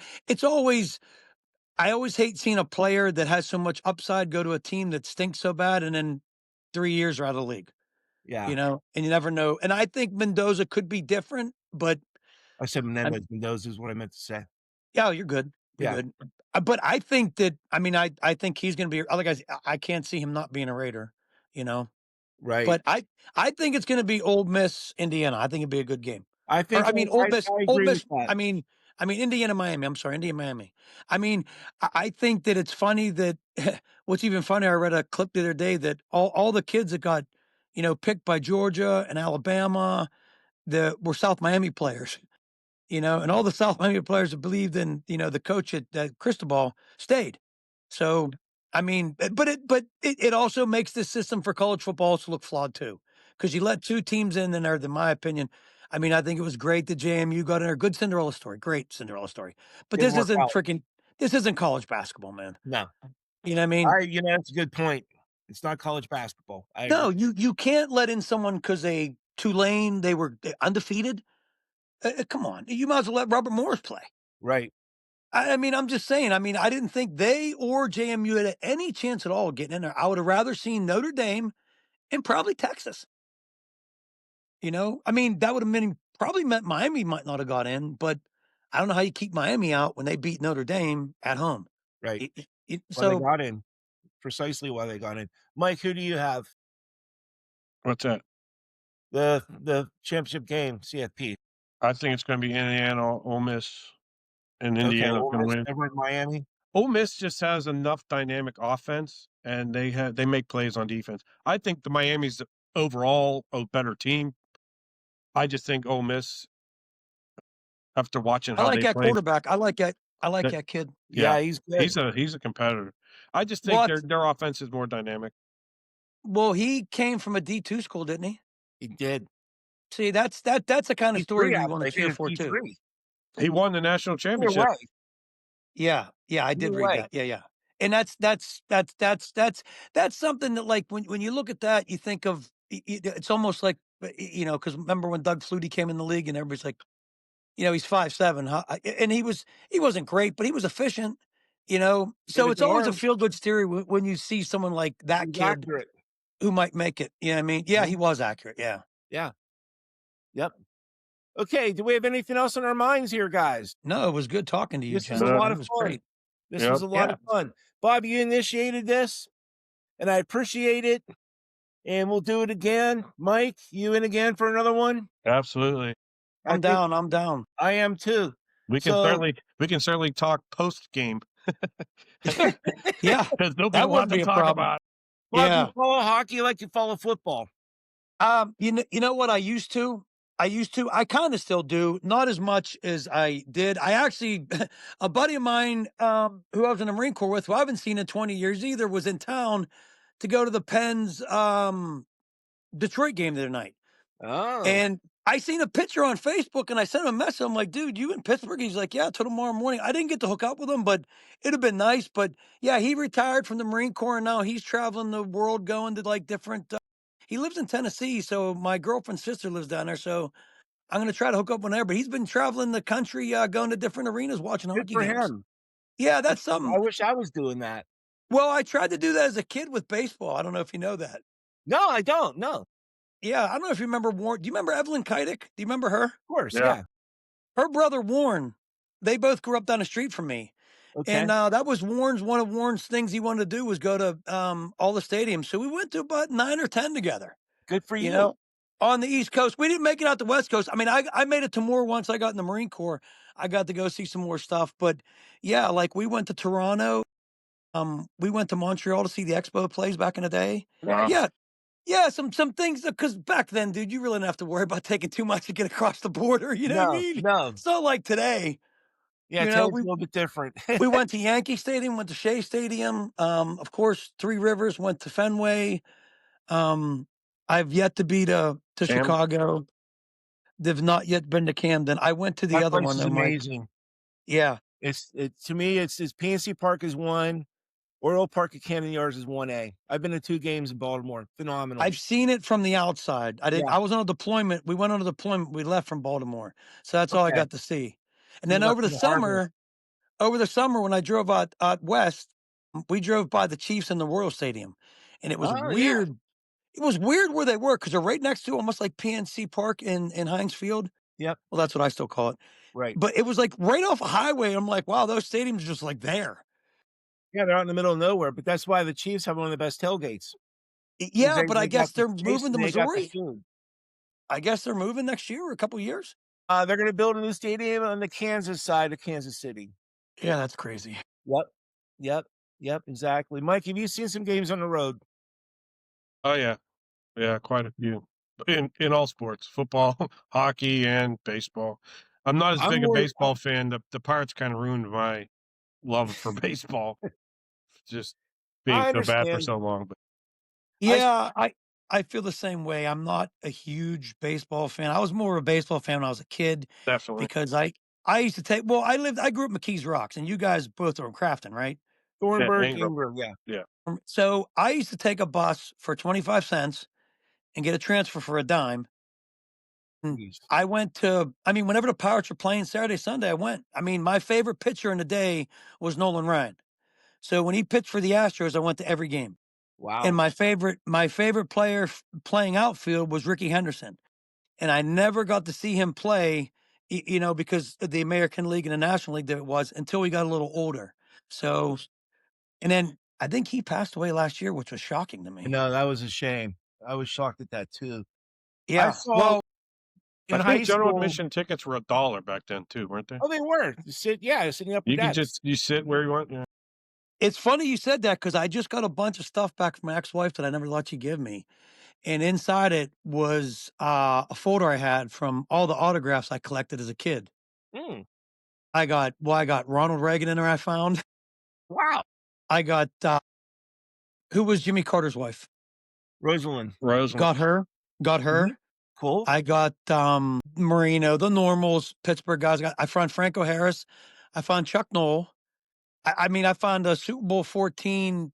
S2: I always hate seeing a player that has so much upside go to a team that stinks so bad and then 3 years are out of the league.
S1: Yeah.
S2: And you never know. And I think Mendoza could be different, but
S1: I said Mendoza is what I meant to say.
S2: yeah, you're good. You're
S1: Yeah.
S2: good. But I think that I think he's going to be like I can't see him not being a Raider, you know.
S1: Right.
S2: But I think it's going to be Ole Miss Indiana. I think it'd be a good game.
S1: I think
S2: Or I mean
S1: I
S2: Ole Miss
S1: agree with that.
S2: I mean Indiana Miami. I'm sorry, Indiana Miami. I mean I think that it's funny that what's even funnier, I read a clip the other day that all the kids that got picked by Georgia and Alabama that were South Miami players. And all the South Miami players that believed in, the coach at Cristobal stayed. So, I mean, it also makes the system for college football also look flawed too, because you let 2 teams in there. In my opinion, I mean, I think it was great that JMU got in there. Good Cinderella story, great Cinderella story. But
S1: Didn't
S2: this
S1: work out.
S2: this isn't college basketball, man.
S1: No.
S2: You know what I mean?
S1: That's a good point. It's not college basketball.
S2: No, you can't let in someone because Tulane, they were undefeated. Come on, you might as well let Robert Morris play.
S1: Right.
S2: I mean, I'm just saying. I mean, I didn't think they or JMU had any chance at all of getting in there. I would have rather seen Notre Dame and probably Texas. I mean, that would have probably meant Miami might not have got in, but I don't know how you keep Miami out when they beat Notre Dame at home.
S1: Right. Well, they
S2: So
S1: got in. Precisely why they got in. Mike, who do you have?
S3: What's that?
S1: The championship game, CFP.
S3: I think it's going to be Indiana, Ole Miss, and Indiana
S1: Ole
S3: going to
S1: Miss
S3: win.
S1: over Miami.
S3: Ole Miss just has enough dynamic offense, and they make plays on defense. I think the Miami's overall a better team. I just think Ole Miss, after watching
S2: I
S3: how
S2: like
S3: they
S2: that
S3: play,
S2: quarterback. I like that kid.
S1: Yeah, he's good.
S3: he's a competitor. I just think their offense is more dynamic.
S2: Well, he came from a D2 school, didn't he?
S1: He did.
S2: See, that's the kind of story we want to cheer for too.
S3: He won the national championship.
S2: Yeah, I did read that. Yeah. And that's something that, like, when you look at that, you think of it's almost like because remember when Doug Flutie came in the league and everybody's like, he's 5'7", and he wasn't great, but he was efficient. So it's always a feel good story when you see someone like that kid
S1: accurate.
S2: Who might make it. You know what I mean? Yeah, he was accurate. Yeah.
S1: Yeah. Yep. Okay. Do we have anything else on our minds here, guys?
S2: No, it was good talking to you.
S1: This was a lot of fun. This was a lot of fun. Bob, you initiated this, and I appreciate it. And we'll do it again. Mike, you in again for another one?
S3: Absolutely.
S2: I'm down.
S1: I am too.
S3: We can certainly talk post game.
S2: Yeah,
S3: because there'll be a lot to talk about.
S1: Well, do you
S2: Yeah.
S1: follow hockey like you follow football?
S2: You know what I used to? I kind of still do, not as much as I did. I actually, a buddy of mine, who I was in the Marine Corps with, who I haven't seen in 20 years either, was in town to go to the Pens, Detroit game the other night.
S1: Oh,
S2: And I seen a picture on Facebook and I sent him a message. I'm like, dude, you in Pittsburgh? He's like, yeah, till tomorrow morning. I didn't get to hook up with him, but it'd have been nice. But yeah, he retired from the Marine Corps and now he's traveling the world going to like different. He lives in Tennessee. So my girlfriend's sister lives down there. So I'm going to try to hook up with her. But he's been traveling the country, going to different arenas, watching
S1: good
S2: hockey
S1: for
S2: games.
S1: him.
S2: Yeah,
S1: Good
S2: that's
S1: for him. I
S2: something.
S1: wish I was doing that.
S2: Well, I tried to do that as a kid with baseball. I don't know if you know that.
S1: No, I don't. No, of
S2: Yeah, I don't know if you remember Warren. Do you remember Evelyn Keidick? Do you remember her?
S1: course.
S3: Yeah.
S1: Yeah.
S2: Her brother Warren, they both grew up down the street from me.
S1: Okay.
S2: And that was one of Warren's things he wanted to do was go to all the stadiums. So we went to about 9 or 10 together,
S1: Good for
S2: you
S1: you.
S2: know, on the East Coast. We didn't make it out the West Coast. I mean, I made it to more once I got in the Marine Corps. I got to go see some more stuff. But yeah, like we went to Toronto. We went to Montreal to see the Expo plays back in the day.
S3: Wow.
S1: Nice.
S2: Yeah. Yeah, some things because back then, dude, you really didn't have to worry about taking too much to get across the border. You know what I
S1: No,
S2: mean?
S1: no.
S2: It's not like today.
S1: Yeah,
S2: You know,
S1: today's
S2: we
S1: a little bit different.
S2: we went to Yankee Stadium, went to Shea Stadium, of course, Three Rivers, went to Fenway. Um, I've yet to be to
S3: Cam,
S2: Chicago. They've not yet been to Camden. I went to the
S1: That
S2: other
S1: place
S2: one
S1: is
S2: though, Mike.
S1: amazing.
S2: Yeah,
S1: It to me, it's PNC Park is one. Oriole Park at Camden Yards is 1A. I've been to 2 games in Baltimore. Phenomenal.
S2: I've seen it from the outside. I didn't.
S1: Yeah.
S2: I was on a deployment. We went on a deployment. We left from Baltimore, so that's all I
S1: Okay.
S2: got to see. And
S1: So you
S2: then
S1: left in the harbor.
S2: over the summer when I drove out west, we drove by the Chiefs and the Royal Stadium, and it was
S1: Oh, yeah.
S2: weird. It was weird where they were because they're right next to almost like PNC Park in Heinz Field.
S1: Yep.
S2: Well, that's what I still call it.
S1: Right.
S2: But it was like right off a highway. I'm like, wow, those stadiums are just like there.
S1: Yeah, they're out in the middle of nowhere, but that's why the Chiefs have one of the best tailgates because
S2: Yeah, but I
S1: they got
S2: guess
S1: the
S2: they're
S1: taste
S2: moving to
S1: and they got the
S2: Missouri.
S1: food.
S2: I guess they're moving next year or a couple years.
S1: They're gonna build a new stadium on the Kansas side of Kansas City.
S2: Yeah, that's crazy.
S1: Yep. Yep. Yep, exactly. Mike, have you seen some games on the road?
S3: oh yeah, yeah, quite a few in all sports, football, hockey, and baseball. I'm not as
S1: I'm
S3: big a
S1: more
S3: baseball fan. The Pirates kind of ruined my love for baseball, just being
S1: I
S3: so bad for
S1: understand.
S3: so long. But
S1: I
S2: Yeah, I feel the same way. I'm not a huge baseball fan. I was more of a baseball fan when I was a kid
S3: definitely,
S2: because I used to take well, I grew up in McKees Rocks, and you guys both are in Crafton, right?
S3: yeah,
S1: Thornburg,
S3: Ingram,
S1: Ingram, yeah.
S3: yeah,
S2: So I used to take a bus for 25 cents and get a transfer for a dime. And
S1: Jeez.
S2: I went to, I mean, whenever the Pirates were playing Saturday, Sunday, I went. I mean, my favorite pitcher in the day was Nolan Ryan. So when he pitched for the Astros, I went to every game. And
S1: Wow.
S2: my favorite player playing outfield was Ricky Henderson. And I never got to see him play, because of the American League and the National League that it was until we got a little older. So, and then I think he passed away last year, which was shocking to me.
S1: No, that was a shame. I was shocked at that too. I
S2: Yeah.
S1: saw
S2: Well,
S3: I
S1: in
S3: think
S1: high
S3: general
S1: school.
S3: admission tickets were $1 back then too, weren't they?
S1: Oh, they were. Sitting upper
S3: You could
S1: decks.
S3: just you sit where you want. Yeah.
S2: it's funny you said that because I just got a bunch of stuff back from my ex-wife that I never let you give me. And inside it was a folder I had from all the autographs I collected as a kid.
S1: Mm,
S2: I got Ronald Reagan in there I found.
S1: wow.
S2: I got who was Jimmy Carter's wife?
S1: Rosalind.
S3: Roseland.
S2: Got her. Got
S1: Mhm.
S2: her.
S1: Cool.
S2: I got Marino, the normals, Pittsburgh guys. I found Franco Harris. I found Chuck Noll. I mean, I found a Super Bowl 14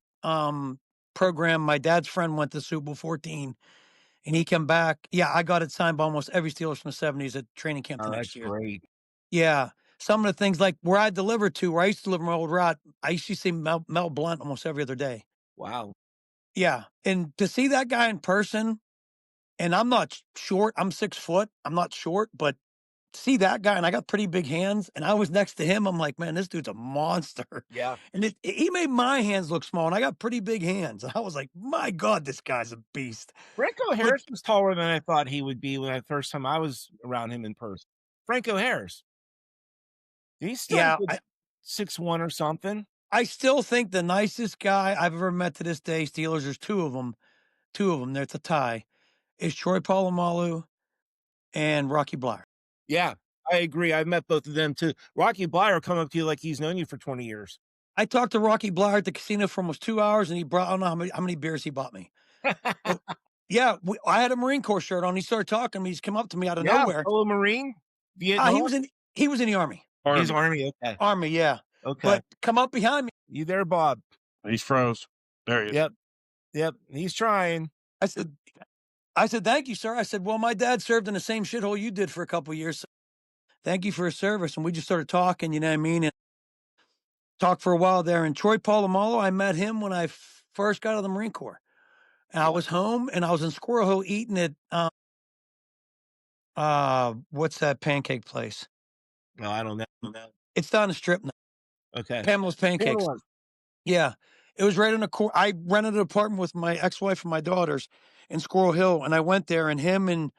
S2: program. My dad's friend went to Super Bowl 14 and he came back. Yeah, I got it signed by almost every Steelers from the 70s at training camp the
S1: Oh,
S2: next
S1: that's
S2: year.
S1: great.
S2: Yeah. Some of the things like where I delivered to, where I used to deliver my old route, I used to see Mel Blunt almost every other day.
S1: Wow.
S2: Yeah. And to see that guy in person, and I'm not short, I'm 6 foot. I'm not short, but see that guy, and I got pretty big hands, and I was next to him. I'm like, man, this dude's a monster.
S1: Yeah.
S2: And he made my hands look small, and I got pretty big hands. And I was like, my God, this guy's a beast.
S1: Franco
S2: Like,
S1: Harris was taller than I thought he would be when I first time I was around him in person. Franco Harris. He's still a
S2: yeah,
S1: good 6'1" or something.
S2: I still think the nicest guy I've ever met to this day, Steelers, there's two of them. There's a tie, is Troy Polamalu and Rocky Bleier.
S1: Yeah, I agree. I've met both of them too. Rocky Bleier come up to you like he's known you for 20 years.
S2: I talked to Rocky Bleier at the casino for almost 2 hours, and he brought I don't know how many beers he bought me. But yeah, I had a Marine Corps shirt on. He started talking to me. He's come up to me out of
S1: Yeah,
S2: nowhere.
S1: fellow Marine, Vietnam.
S2: He was in the Army.
S1: He's Army. Okay.
S2: Army, yeah.
S1: Okay.
S2: But come up behind me.
S1: You there, Bob?
S3: He's froze. There he is.
S1: Yep. Yep. He's trying.
S2: I said, thank you, sir. I said, well, my dad served in the same shithole you did for a couple of years. So thank you for his service. And we just started talking, you know what I mean? And talked for a while there. And Troy Polamalu, I met him when I first got out of the Marine Corps. And I was home and I was in Squirrel Hill eating at what's that pancake place?
S1: No, I don't know.
S2: It's down the strip now.
S1: Okay.
S2: Pamela's Pancakes.
S1: Pamela's.
S2: Yeah. It was right on the corner. I rented an apartment with my ex-wife and my daughters in Squirrel Hill. And I went there and him and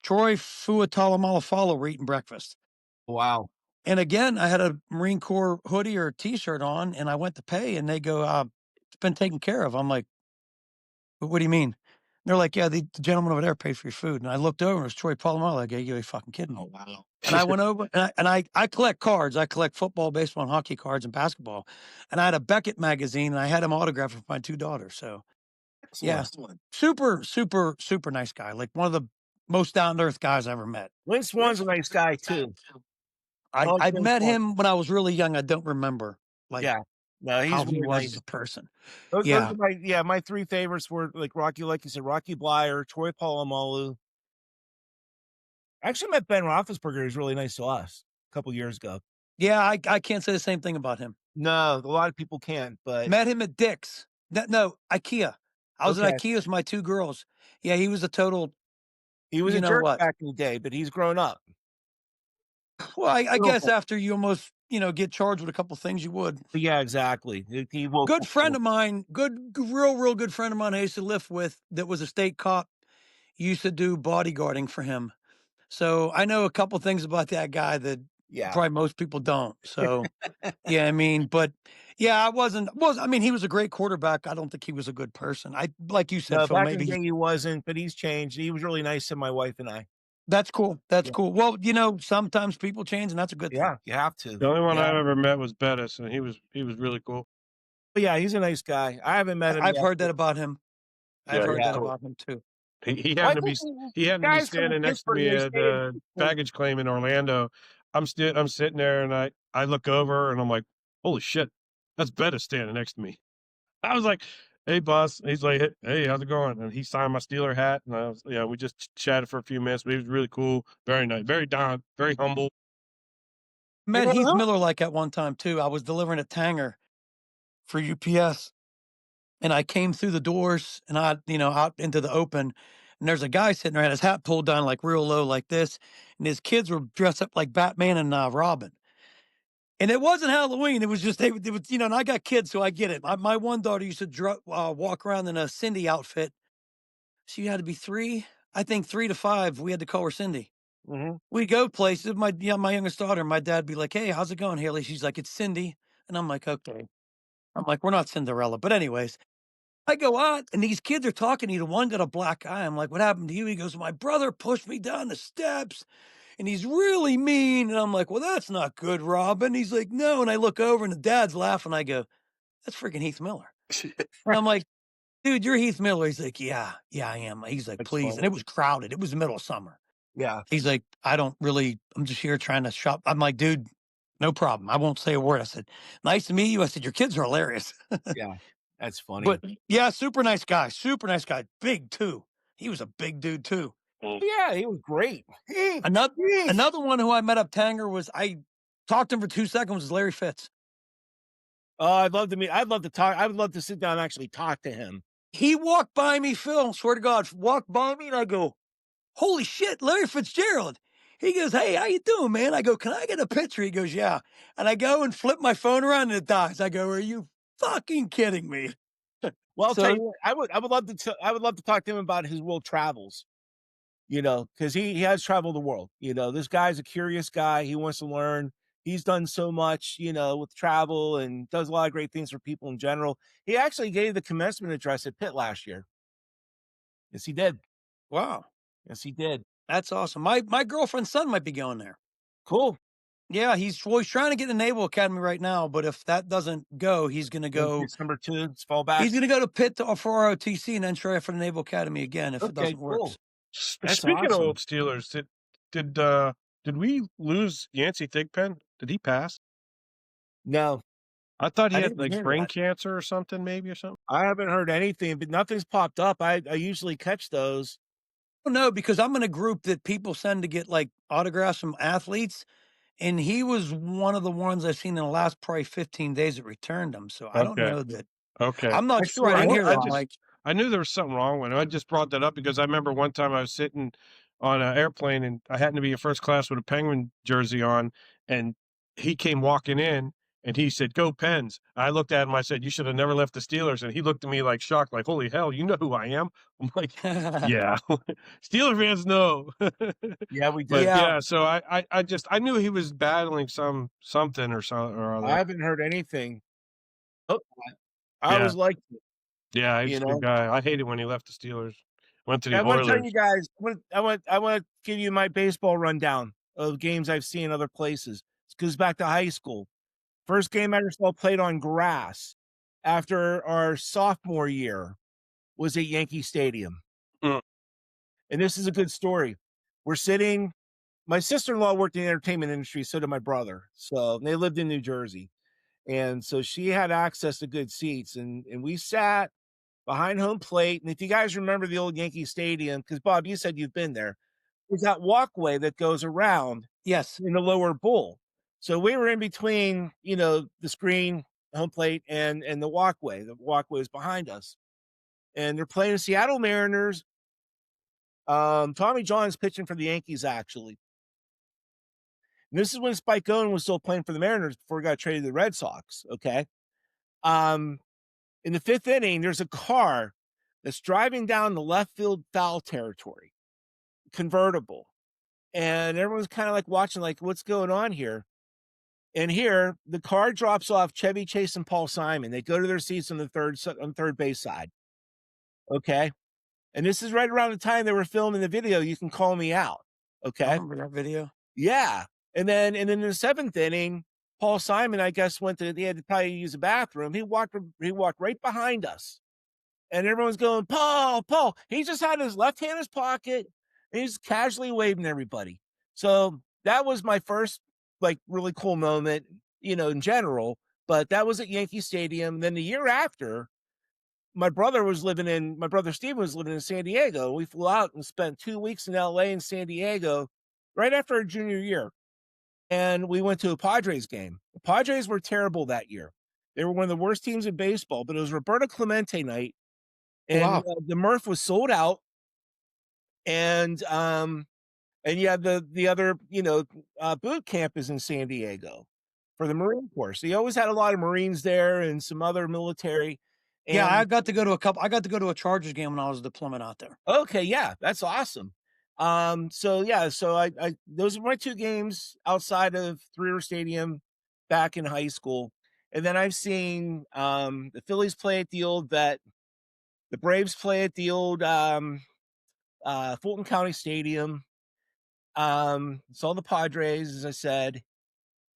S2: Troy Fuatalamalafalo were eating breakfast.
S1: Wow.
S2: And again, I had a Marine Corps hoodie or t-shirt on and I went to pay and they go, it's been taken care of. I'm like, what do you mean? They're like, yeah, the gentleman over there paid for your food. And I looked over and it was Troy Polamalu. I go, you fucking kidding me?
S1: Oh, wow.
S2: And I went over and I collect cards. I collect football, baseball, and hockey cards and basketball. And I had a Beckett magazine and I had him autographed for my two daughters. So yeah, super, super, super nice guy. Like one of the most down to earth guys I ever met.
S1: Lynn Swan's a nice guy too.
S2: I met him when I was really young. I don't remember
S1: No, he's
S2: how he
S1: really
S2: was
S1: nice.
S2: as a person.
S1: Those are my three favorites were like you said, Rocky Bleier, Troy Polamalu. I actually met Ben Roethlisberger. He's really nice to us a couple years ago.
S2: Yeah, I can't say the same thing about him.
S1: No, a lot of people can't, but
S2: met him at Dick's. No, IKEA. I was at IKEA with my two girls. Yeah, he was a total.
S1: He was a jerk back in the day, but he's grown up.
S2: Well, I guess after you almost, get charged with a couple things, you would.
S1: Yeah, exactly. He will.
S2: Good friend of mine, real good friend of mine I used to live with that was a state cop, used to do bodyguarding for him. So I know a couple things about that guy that probably most people don't. So, yeah, I mean, but yeah, I mean, he was a great quarterback. I don't think he was a good person. Like you said, Phil,
S1: back
S2: maybe
S1: in the day he wasn't, but he's changed. He was really nice to my wife and I.
S2: That's cool. That's cool. Well, sometimes people change, and that's a good thing.
S1: Yeah, you have to.
S3: The only one I've ever met was Bettis, and he was really cool.
S1: But yeah, he's a nice guy. I haven't met him.
S2: I've heard that about him. I've heard that about him too.
S3: He happened to be standing next to me at the baggage claim in Orlando. I'm sitting there and I look over and I'm like, holy shit, that's Bettis standing next to me. I was like, hey boss. He's like, hey, how's it going? And he signed my Steeler hat and we just chatted for a few minutes, but he was really cool, very nice, very down, very humble.
S2: Met Heath Miller like at one time too. I was delivering a Tanger for UPS. And I came through the doors and out into the open. And there's a guy sitting there, had his hat pulled down like real low like this. And his kids were dressed up like Batman and Robin. And it wasn't Halloween. It was just, and I got kids, so I get it. My one daughter used to walk around in a Cindy outfit. She had to be 3 to 5. We had to call her Cindy.
S1: Mm-hmm.
S2: We go places. My youngest daughter, my dad be like, hey, how's it going, Haley? She's like, it's Cindy. And I'm like, okay. I'm like, we're not Cinderella. But anyways. I go out and these kids are talking to you. The one got a black eye. I'm like, what happened to you? He goes, my brother pushed me down the steps and he's really mean. And I'm like, well, that's not good, Robin. He's like, no. And I look over and the dad's laughing. I go, that's freaking Heath Miller. And I'm like, dude, you're Heath Miller. He's like, yeah, I am. He's like, please. Funny. And it was crowded. It was the middle of summer.
S1: Yeah.
S2: He's like, I'm just here trying to shop. I'm like, dude, no problem. I won't say a word. I said, nice to meet you. I said, your kids are hilarious.
S1: Yeah. That's funny.
S2: But yeah, super nice guy. Big too. He was a big dude too.
S1: Yeah, he was great.
S2: Another one who I met up Tanger I talked to him for 2 seconds was Larry Fitz.
S1: Oh, I'd love to talk. I would love to sit down and actually talk to him.
S2: He walked by me, Phil, swear to God, walked by me and I go, holy shit, Larry Fitzgerald. He goes, hey, how you doing, man? I go, can I get a picture? He goes, yeah. And I go and flip my phone around and it dies. I go, are you fucking kidding me?
S1: Well, I'll tell you, I would love to talk to him about his world travels, because he has traveled the world. This guy's a curious guy. He wants to learn. He's done so much, with travel and does a lot of great things for people in general. He actually gave the commencement address at Pitt last year. Yes, he did.
S2: Wow,
S1: Yes, he did.
S2: that's awesome. My girlfriend's son might be going there.
S1: Cool.
S2: Yeah, he's trying to get in the Naval Academy right now, but if that doesn't go, he's gonna go
S1: It's number 2, it's fall back.
S2: he's gonna go to Pitt for ROTC and then try for the Naval Academy again if it
S1: Okay,
S2: doesn't work.
S1: cool. That's
S3: Speaking of
S1: awesome.
S3: old Steelers, did we lose Yancey Thigpen? Did he pass?
S1: No,
S3: I thought he
S1: I
S3: had
S1: didn't
S3: like
S1: hear
S3: brain
S1: that.
S3: cancer or something, maybe or something.
S1: I haven't heard anything, but nothing's popped up. I usually catch those.
S2: No, because I'm in a group that people send to get, like, autographs from athletes, and he was one of the ones I've seen in the last probably 15 days that returned them, so I don't
S3: Okay.
S2: know that
S3: Okay.
S2: I'm not
S1: I
S2: sure, I
S1: swear
S2: didn't hear
S3: I
S2: that,
S1: I
S3: just
S2: Mike.
S3: I knew there was something wrong with it. I just brought that up because I remember one time I was sitting on an airplane and I happened to be in first class with a Penguin jersey on, and he came walking in and he said, "Go Pens." I looked at him. I said, "You should have never left the Steelers." And he looked at me like shocked, like, "Holy hell, you know who I am?" I'm like, "Yeah, Steeler fans know."
S1: Yeah, we
S3: But
S1: do.
S2: Yeah,
S3: yeah, so I knew he was battling something or
S1: I
S3: other.
S1: haven't heard anything. Oh, I
S3: Yeah.
S1: always liked it,
S3: Yeah,
S1: you
S3: he's a good
S1: know?
S3: guy. I hated when he left the Steelers. Went to the
S1: I wanna tell you
S3: Oilers.
S1: guys, I wanna give you my baseball rundown of games I've seen other places. This goes back to high school. First game I ever saw played on grass after our sophomore year was at Yankee Stadium,
S3: Mm,
S1: and this is a good story. We're sitting My sister-in-law worked in the entertainment industry, so did my brother, so they lived in New Jersey, and so she had access to good seats, and we sat behind home plate, and if you guys remember the old Yankee Stadium, because Bob, you said you've been there, there's that walkway that goes around
S2: yes.
S1: in the lower bowl. So we were in between, the screen, home plate, and the walkway. The walkway was behind us, and they're playing the Seattle Mariners. Tommy John's pitching for the Yankees, actually. And this is when Spike Owen was still playing for the Mariners before he got traded to the Red Sox. Okay. Um, in the fifth inning, there's a car that's driving down the left field foul territory, convertible. And everyone's kind of like watching, like, what's going on here? And here, the car drops off Chevy Chase and Paul Simon. They go to their seats on the third base side. Okay. And this is right around the time they were filming the video. You Can Call Me Out.
S2: I
S1: Okay.
S2: remember that video.
S1: Yeah. And then in the seventh inning, Paul Simon, I guess, he had to probably use the bathroom. He walked right behind us. And everyone's going, Paul, Paul. He just had his left hand in his pocket and he's casually waving everybody. So that was my first like really cool moment, in general. But that was at Yankee Stadium. Then the year after, my brother Steven was living in San Diego. We flew out and spent 2 weeks in LA and San Diego right after our junior year. And we went to a Padres game. The Padres were terrible that year. They were one of the worst teams in baseball, but it was Roberto Clemente night, and
S2: Wow.
S1: the Murph was sold out. And yeah, the other boot camp is in San Diego for the Marine Corps. So you always had a lot of Marines there and some other military.
S2: Yeah,
S1: And
S2: I got to go to a Chargers game when I was a deployment out there.
S1: okay, yeah, that's awesome. So yeah, so I those are my 2 games outside of Three River Stadium back in high school. And then I've seen the Phillies play at the old vet, the Braves play at the old Fulton County Stadium. Saw the Padres, as I said.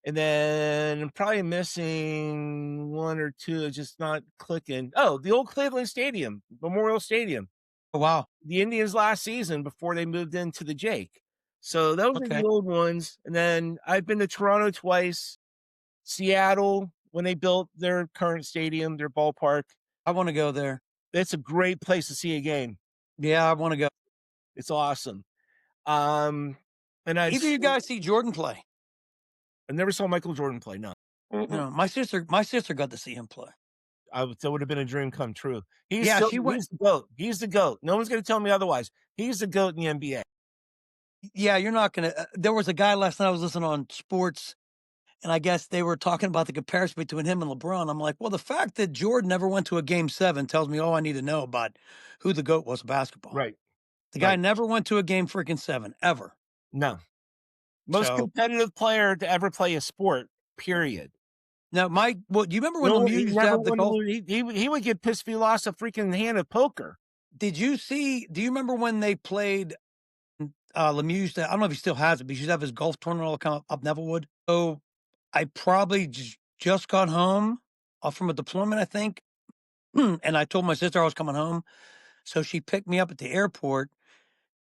S1: And then I'm probably missing 1 or 2, it's just not clicking. Oh, the old Cleveland Stadium, Memorial Stadium.
S2: Oh, wow.
S1: The Indians last season before they moved into the Jake. So those are the
S2: Okay.
S1: old ones. And then I've been to Toronto twice, Seattle when they built their current stadium, their ballpark.
S2: I wanna go there.
S1: It's a great place to see a game.
S2: Yeah, I wanna go.
S1: It's awesome. Um, and
S2: Either you guys see Jordan play?
S1: I never saw Michael Jordan play. No,
S2: No, my sister got to see him play.
S1: that would have been a dream come true.
S2: Yeah, she went
S1: He's the goat. He's the goat. No one's going to tell me otherwise. He's the goat in the NBA.
S2: Yeah, you're not gonna there was a guy last night I was listening on sports, and I guess they were talking about the comparison between him and LeBron. I'm like, "Well, the fact that Jordan never went to a game 7 tells me all I need to know about who the GOAT was in basketball."
S1: Right.
S2: The guy
S1: Right.
S2: never went to a game freaking 7, ever.
S1: No. Most
S2: So
S1: competitive player to ever play a sport, period.
S2: now, Mike, well, do you remember when
S1: No,
S2: Lemieux
S1: he
S2: used to
S1: never
S2: have the
S1: won to
S2: golf?
S1: lose. He would get pissed if he lost a freaking hand of poker.
S2: Did you see? Do you remember when they played Lemieux? Used to, I don't know if he still has it, but he used to have his golf tournament all come up Nevillewood. So I probably just got home from a deployment, I think, and I told my sister I was coming home, so she picked me up at the airport,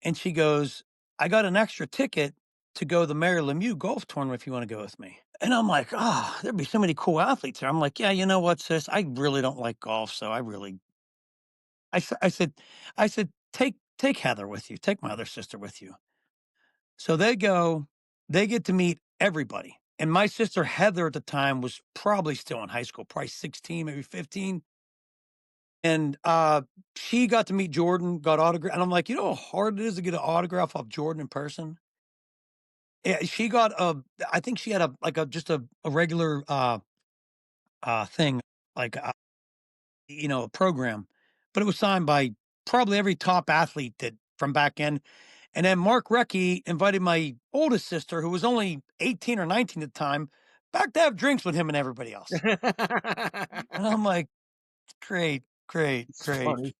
S2: and she goes, "I got an extra ticket to go to the Mayor Lemieux golf tournament if you want to go with me." And I'm like, "Oh, there'd be so many cool athletes there." I'm like, "Yeah, you know what, sis? I really don't like golf, so I really." I, s- I said, take Heather with you, take my other sister with you. So they go, they get to meet everybody. And my sister Heather at the time was probably still in high school, probably 16, maybe 15. And she got to meet Jordan, got autograph. And I'm like, you know how hard it is to get an autograph off Jordan in person? Yeah, she got I think she had just a regular thing, like a program, but it was signed by probably every top athlete that from back then. And then Mark Recchi invited my oldest sister, who was only 18 or 19 at the time, back to have drinks with him and everybody else. And I'm like, great, great,
S1: It's
S2: great.
S1: funny.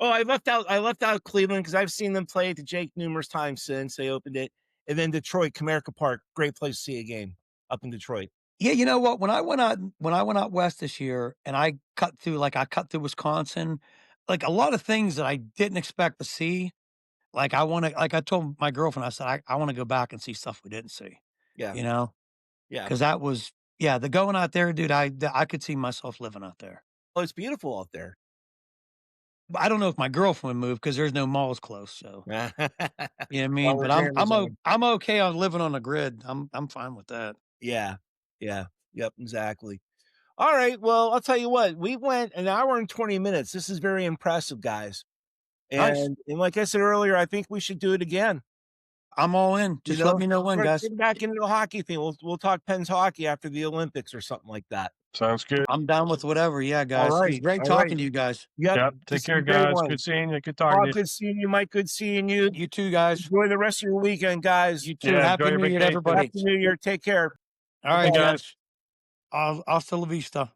S1: Oh, I left out Cleveland because I've seen them play at the Jake numerous times since they opened it. And then Detroit, Comerica Park, great place to see a game up in Detroit.
S2: Yeah, you know what? When I went out west this year and I cut through Wisconsin, like a lot of things that I didn't expect to see. Like I told my girlfriend, I said, I want to go back and see stuff we didn't see,
S1: Yeah,
S2: you know?
S1: yeah.
S2: Because that was, yeah, the going out there, dude, I could see myself living out there.
S1: Oh, it's beautiful out there.
S2: But I don't know if my girlfriend would move because there's no malls close. So,
S1: Well,
S2: you know what I mean?
S1: we're
S2: But I'm, I'm, o-
S1: Amazon.
S2: I'm okay on living on the grid. I'm fine with that.
S1: Yeah, yeah, yep, exactly. All right. Well, I'll tell you what. We went an hour and 20 minutes. This is very impressive, guys.
S2: Nice.
S1: And like I said earlier, I think we should do it again.
S2: I'm all in.
S1: You
S2: Just let
S1: know,
S2: me know when,
S1: start
S2: guys.
S1: getting back into the hockey thing. We'll talk Penn's hockey after the Olympics or something like that.
S3: Sounds good.
S2: I'm down with whatever. Yeah,
S1: All
S2: guys. It was
S1: right.
S2: great
S1: All right.
S2: talking to you guys.
S1: Yep.
S3: Yep. Take
S1: This is
S3: care,
S1: a great
S3: guys.
S1: one.
S3: Good seeing you. Good talking
S1: Paul,
S3: to you.
S1: good seeing you. Mike, good seeing you.
S2: You too, guys.
S1: Enjoy the rest of your weekend, guys.
S2: You too.
S3: Yeah,
S2: Happy
S3: enjoy your
S2: New Year to
S3: vacation.
S2: everybody.
S1: Happy New Year. Take care.
S2: All
S3: See
S2: right,
S3: you
S1: Bye-bye.
S3: guys.
S2: guys. Hasta la vista.